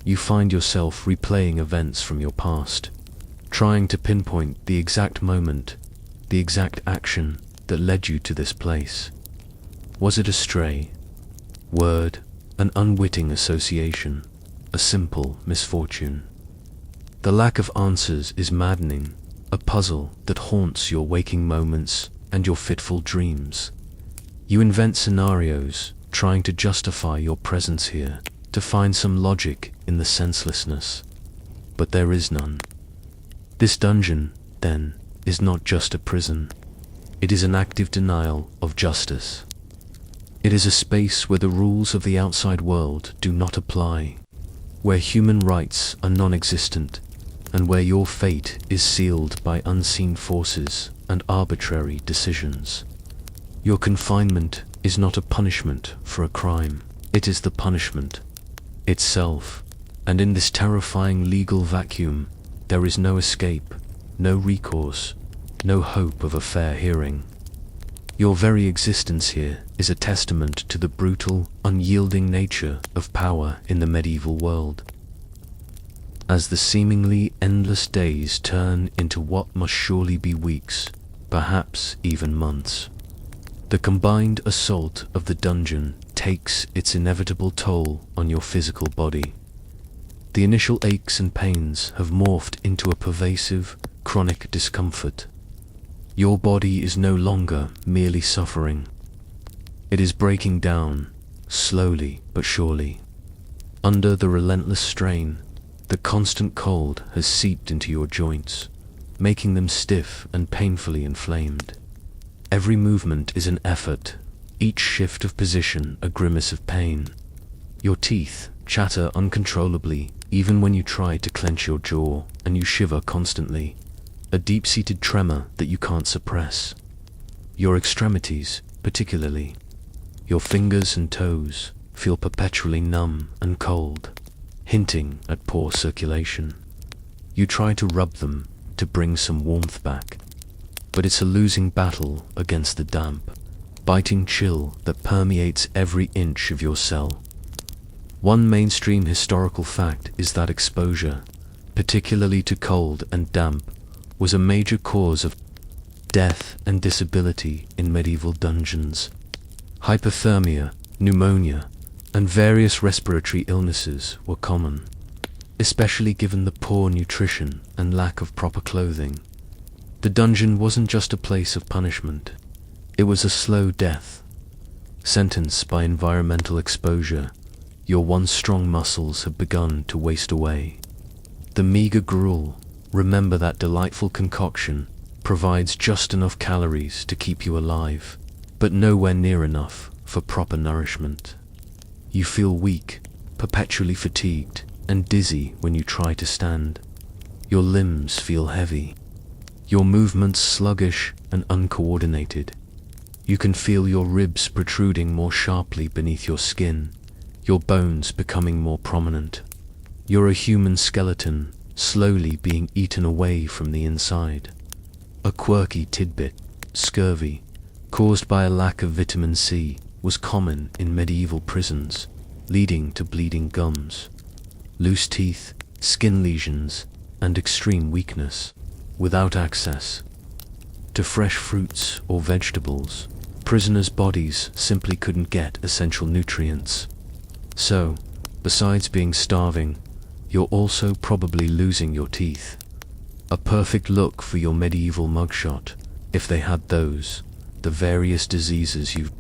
You find yourself replaying events from your past, trying to pinpoint the exact moment, the exact action that led you to this place. Was it a stray word, an unwitting association, a simple misfortune? The lack of answers is maddening, a puzzle that haunts your waking moments and your fitful dreams. You invent scenarios, trying to justify your presence here, to find some logic in the senselessness. But there is none. This dungeon, then, is not just a prison. It is an active denial of justice. It is a space where the rules of the outside world do not apply, where human rights are non-existent, and where your fate is sealed by unseen forces and arbitrary decisions. Your confinement is not a punishment for a crime. It is the punishment itself, and in this terrifying legal vacuum, there is no escape, no recourse, no hope of a fair hearing. Your very existence here is a testament to the brutal, unyielding nature of power in the medieval world. As the seemingly endless days turn into what must surely be weeks, perhaps even months, the combined assault of the dungeon takes its inevitable toll on your physical body. The initial aches and pains have morphed into a pervasive, chronic discomfort. Your body is no longer merely suffering. It is breaking down, slowly but surely. Under the relentless strain, the constant cold has seeped into your joints, making them stiff and painfully inflamed. Every movement is an effort, each shift of position a grimace of pain. Your teeth chatter uncontrollably even when you try to clench your jaw, and you shiver constantly, a deep-seated tremor that you can't suppress. Your extremities, particularly, your fingers and toes, feel perpetually numb and cold, hinting at poor circulation. You try to rub them to bring some warmth back, but it's a losing battle against the damp, biting chill that permeates every inch of your cell. One mainstream historical fact is that exposure, particularly to cold and damp, was a major cause of death and disability in medieval dungeons. Hypothermia, pneumonia, and various respiratory illnesses were common, especially given the poor nutrition and lack of proper clothing. The dungeon wasn't just a place of punishment, it was a slow death. Sentenced by environmental exposure, your once strong muscles have begun to waste away. The meager gruel, remember that delightful concoction, provides just enough calories to keep you alive, but nowhere near enough for proper nourishment. You feel weak, perpetually fatigued, and dizzy when you try to stand. Your limbs feel heavy, your movements sluggish and uncoordinated. You can feel your ribs protruding more sharply beneath your skin, your bones becoming more prominent. You're a human skeleton, slowly being eaten away from the inside. A quirky tidbit, scurvy, caused by a lack of vitamin C, was common in medieval prisons, leading to bleeding gums, loose teeth, skin lesions, and extreme weakness. Without access to fresh fruits or vegetables, prisoners' bodies simply couldn't get essential nutrients. So, besides being starving, you're also probably losing your teeth. A perfect look for your medieval mugshot, if they had those. The various diseases you've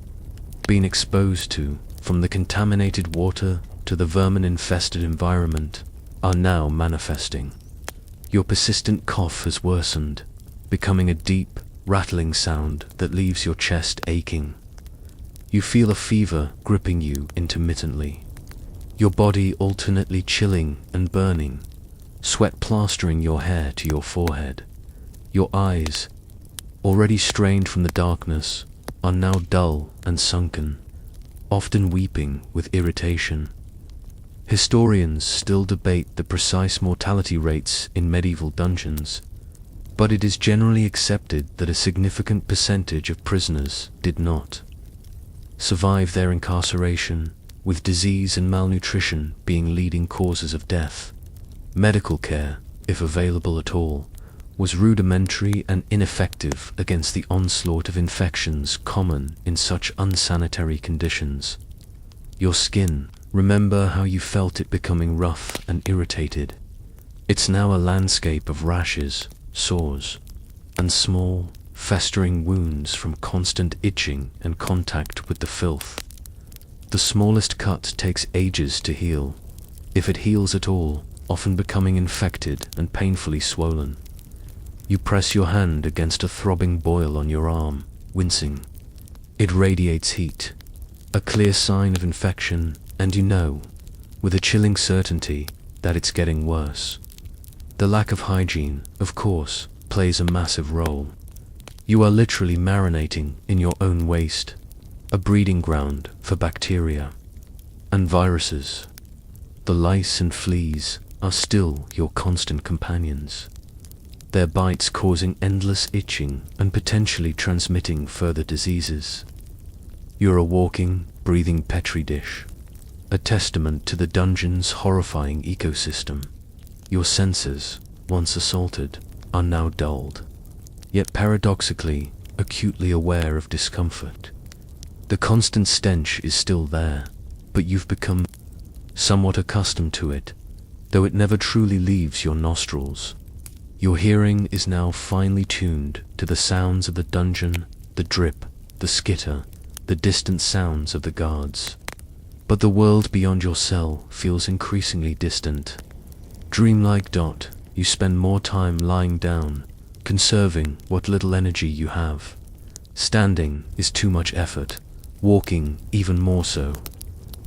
been exposed to, from the contaminated water to the vermin-infested environment, are now manifesting. Your persistent cough has worsened, becoming a deep, rattling sound that leaves your chest aching. You feel a fever gripping you intermittently, your body alternately chilling and burning, sweat plastering your hair to your forehead. Your eyes, already strained from the darkness, are now dull and sunken, often weeping with irritation. Historians still debate the precise mortality rates in medieval dungeons, but it is generally accepted that a significant percentage of prisoners did not survive their incarceration, with disease and malnutrition being leading causes of death. Medical care, if available at all, was rudimentary and ineffective against the onslaught of infections common in such unsanitary conditions. Your skin, remember how you felt it becoming rough and irritated? It's now a landscape of rashes, sores, and small, festering wounds from constant itching and contact with the filth. The smallest cut takes ages to heal, if it heals at all, often becoming infected and painfully swollen. You press your hand against a throbbing boil on your arm, wincing. It radiates heat, a clear sign of infection, and you know, with a chilling certainty, that it's getting worse. The lack of hygiene, of course, plays a massive role. You are literally marinating in your own waste, a breeding ground for bacteria and viruses. The lice and fleas are still your constant companions, their bites causing endless itching and potentially transmitting further diseases. You're a walking, breathing petri dish, a testament to the dungeon's horrifying ecosystem. Your senses, once assaulted, are now dulled, yet paradoxically, acutely aware of discomfort. The constant stench is still there, but you've become somewhat accustomed to it, though it never truly leaves your nostrils. Your hearing is now finely tuned to the sounds of the dungeon, the drip, the skitter, the distant sounds of the guards. But the world beyond your cell feels increasingly distant. Dreamlike, you spend more time lying down, conserving what little energy you have. Standing is too much effort, walking even more so.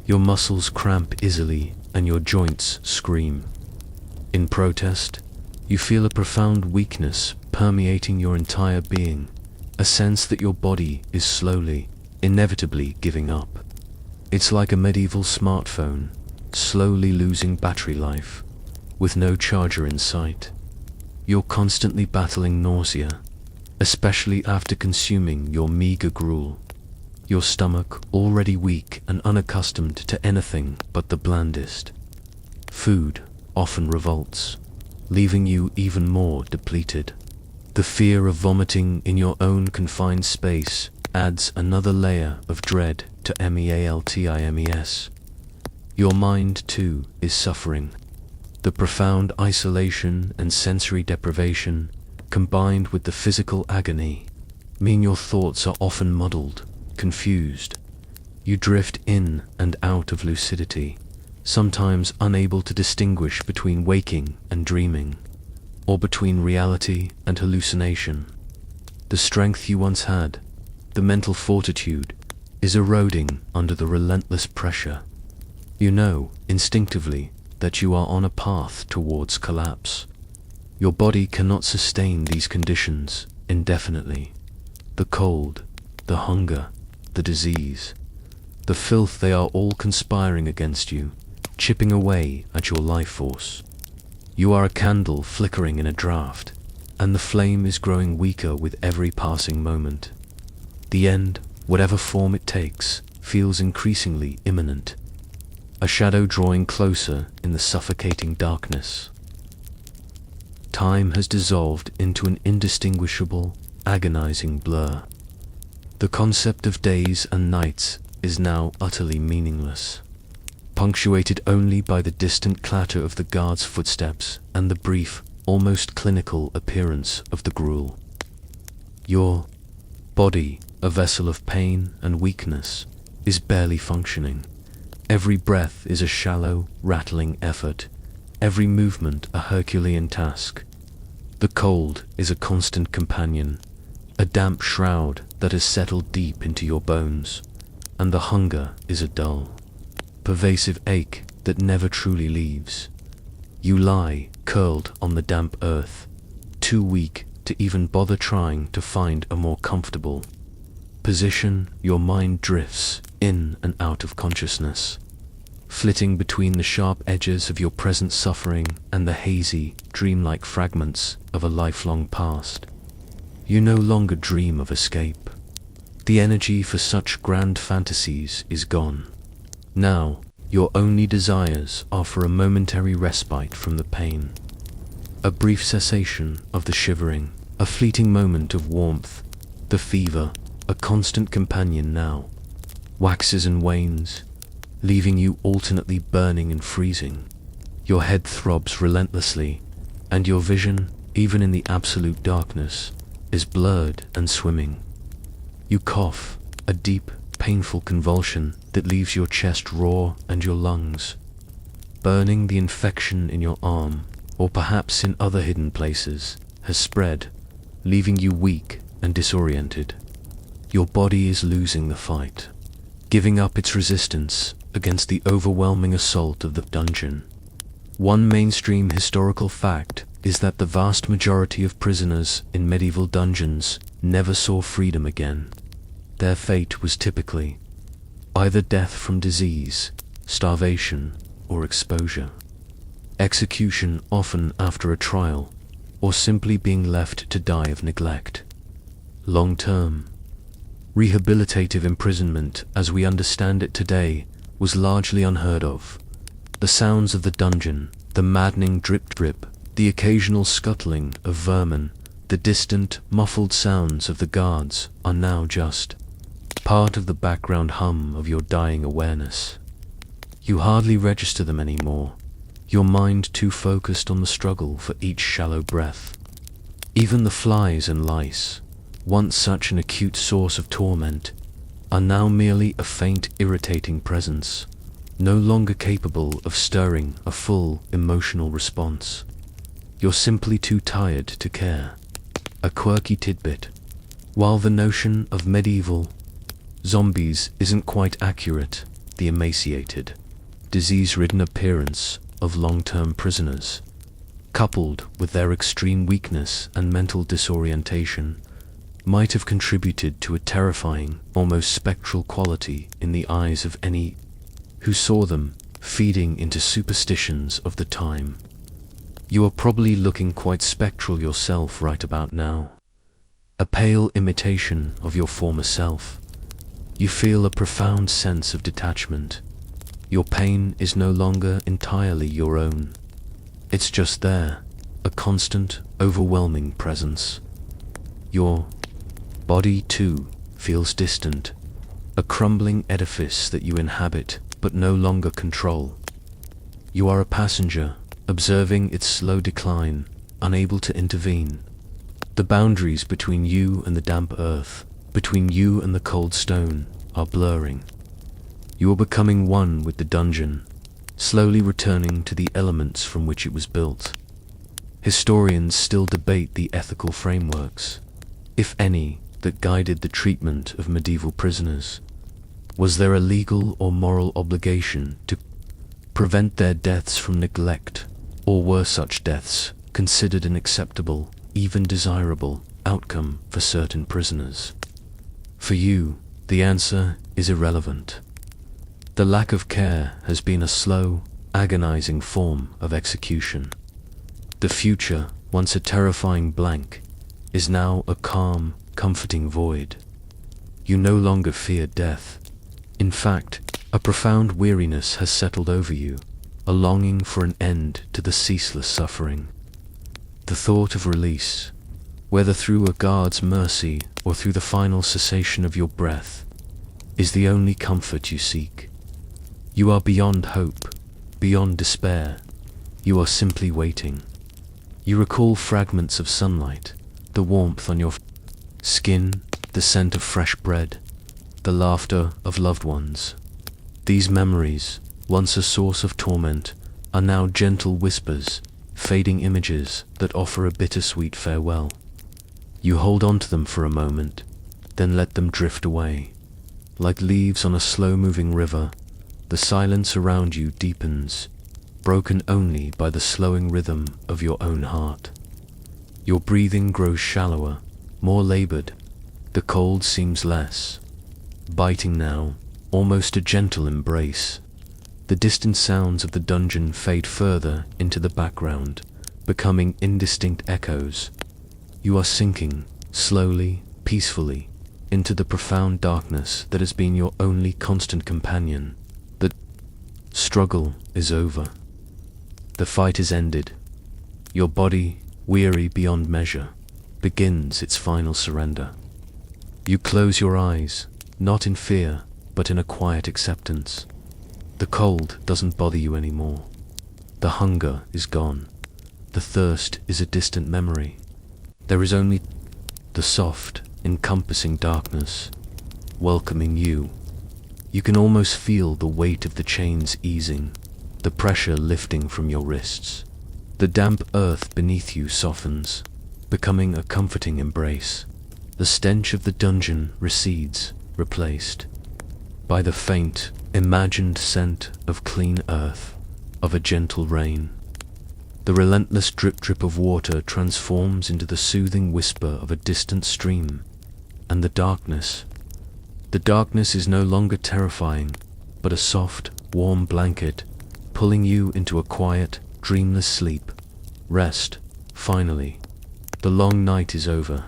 Your muscles cramp easily and your joints scream. In protest, you feel a profound weakness permeating your entire being, a sense that your body is slowly, inevitably giving up. It's like a medieval smartphone, slowly losing battery life, with no charger in sight. You're constantly battling nausea, especially after consuming your meager gruel. Your stomach, already weak and unaccustomed to anything but the blandest food, often revolts, leaving you even more depleted. The fear of vomiting in your own confined space adds another layer of dread to MEALTIMES. Your mind, too, is suffering. The profound isolation and sensory deprivation, combined with the physical agony, mean your thoughts are often muddled, confused. You drift in and out of lucidity, sometimes unable to distinguish between waking and dreaming, or between reality and hallucination. The strength you once had, the mental fortitude, is eroding under the relentless pressure. You know, instinctively, that you are on a path towards collapse. Your body cannot sustain these conditions indefinitely. The cold, the hunger, the disease, the filth, they are all conspiring against you, chipping away at your life force. You are a candle flickering in a draught, and the flame is growing weaker with every passing moment. The end, whatever form it takes, feels increasingly imminent, a shadow drawing closer in the suffocating darkness. Time has dissolved into an indistinguishable, agonizing blur. The concept of days and nights is now utterly meaningless, punctuated only by the distant clatter of the guard's footsteps and the brief, almost clinical appearance of the gruel. Your body, a vessel of pain and weakness, is barely functioning. Every breath is a shallow, rattling effort, every movement a Herculean task. The cold is a constant companion, a damp shroud that has settled deep into your bones, and the hunger is a dull, pervasive ache that never truly leaves. You lie curled on the damp earth, too weak to even bother trying to find a more comfortable position. Your mind drifts in and out of consciousness, flitting between the sharp edges of your present suffering and the hazy, dreamlike fragments of a lifelong past. You no longer dream of escape. The energy for such grand fantasies is gone. Now, your only desires are for a momentary respite from the pain, a brief cessation of the shivering, a fleeting moment of warmth. The fever, a constant companion now, waxes and wanes, leaving you alternately burning and freezing. Your head throbs relentlessly, and your vision, even in the absolute darkness, is blurred and swimming. You cough, a deep, painful convulsion that leaves your chest raw and your lungs burning. The infection in your arm, or perhaps in other hidden places, has spread, leaving you weak and disoriented. Your body is losing the fight, giving up its resistance against the overwhelming assault of the dungeon. One mainstream historical fact is that the vast majority of prisoners in medieval dungeons never saw freedom again. Their fate was typically either death from disease, starvation, or exposure, execution often after a trial, or simply being left to die of neglect. Long-term, rehabilitative imprisonment as we understand it today was largely unheard of. The sounds of the dungeon, the maddening drip-drip, the occasional scuttling of vermin, the distant, muffled sounds of the guards are now just part of the background hum of your dying awareness. You hardly register them anymore, your mind too focused on the struggle for each shallow breath. Even the flies and lice, once such an acute source of torment, are now merely a faint, irritating presence, no longer capable of stirring a full emotional response. You're simply too tired to care. A quirky tidbit: while the notion of medieval zombies isn't quite accurate, the emaciated, disease-ridden appearance of long-term prisoners, coupled with their extreme weakness and mental disorientation, might have contributed to a terrifying, almost spectral quality in the eyes of any who saw them, feeding into superstitions of the time. You are probably looking quite spectral yourself right about now. A pale imitation of your former self. You feel a profound sense of detachment. Your pain is no longer entirely your own. It's just there, a constant, overwhelming presence. Your body, too, feels distant, a crumbling edifice that you inhabit but no longer control. You are a passenger, observing its slow decline, unable to intervene. The boundaries between you and the damp earth, between you and the cold stone, are blurring. You are becoming one with the dungeon, slowly returning to the elements from which it was built. Historians still debate the ethical frameworks, if any, that guided the treatment of medieval prisoners. Was there a legal or moral obligation to prevent their deaths from neglect, or were such deaths considered an acceptable, even desirable, outcome for certain prisoners? For you, the answer is irrelevant. The lack of care has been a slow, agonizing form of execution. The future, once a terrifying blank, is now a calm, comforting void. You no longer fear death. In fact, a profound weariness has settled over you, a longing for an end to the ceaseless suffering. The thought of release, whether through a guard's mercy or through the final cessation of your breath, is the only comfort you seek. You are beyond hope, beyond despair. You are simply waiting. You recall fragments of sunlight, the warmth on your skin, the scent of fresh bread, the laughter of loved ones. These memories, once a source of torment, are now gentle whispers, fading images that offer a bittersweet farewell. You hold on to them for a moment, then let them drift away. Like leaves on a slow-moving river, the silence around you deepens, broken only by the slowing rhythm of your own heart. Your breathing grows shallower, more labored. The cold seems less biting now, almost a gentle embrace. The distant sounds of the dungeon fade further into the background, becoming indistinct echoes. You are sinking, slowly, peacefully, into the profound darkness that has been your only constant companion. The struggle is over. The fight is ended. Your body, weary beyond measure, begins its final surrender. You close your eyes, not in fear, but in a quiet acceptance. The cold doesn't bother you anymore. The hunger is gone. The thirst is a distant memory. There is only the soft, encompassing darkness, welcoming you. You can almost feel the weight of the chains easing, the pressure lifting from your wrists. The damp earth beneath you softens, becoming a comforting embrace. The stench of the dungeon recedes, replaced by the faint, imagined scent of clean earth, of a gentle rain. The relentless drip-drip of water transforms into the soothing whisper of a distant stream, and the darkness is no longer terrifying, but a soft, warm blanket, pulling you into a quiet, dreamless sleep. Rest, finally. The long night is over.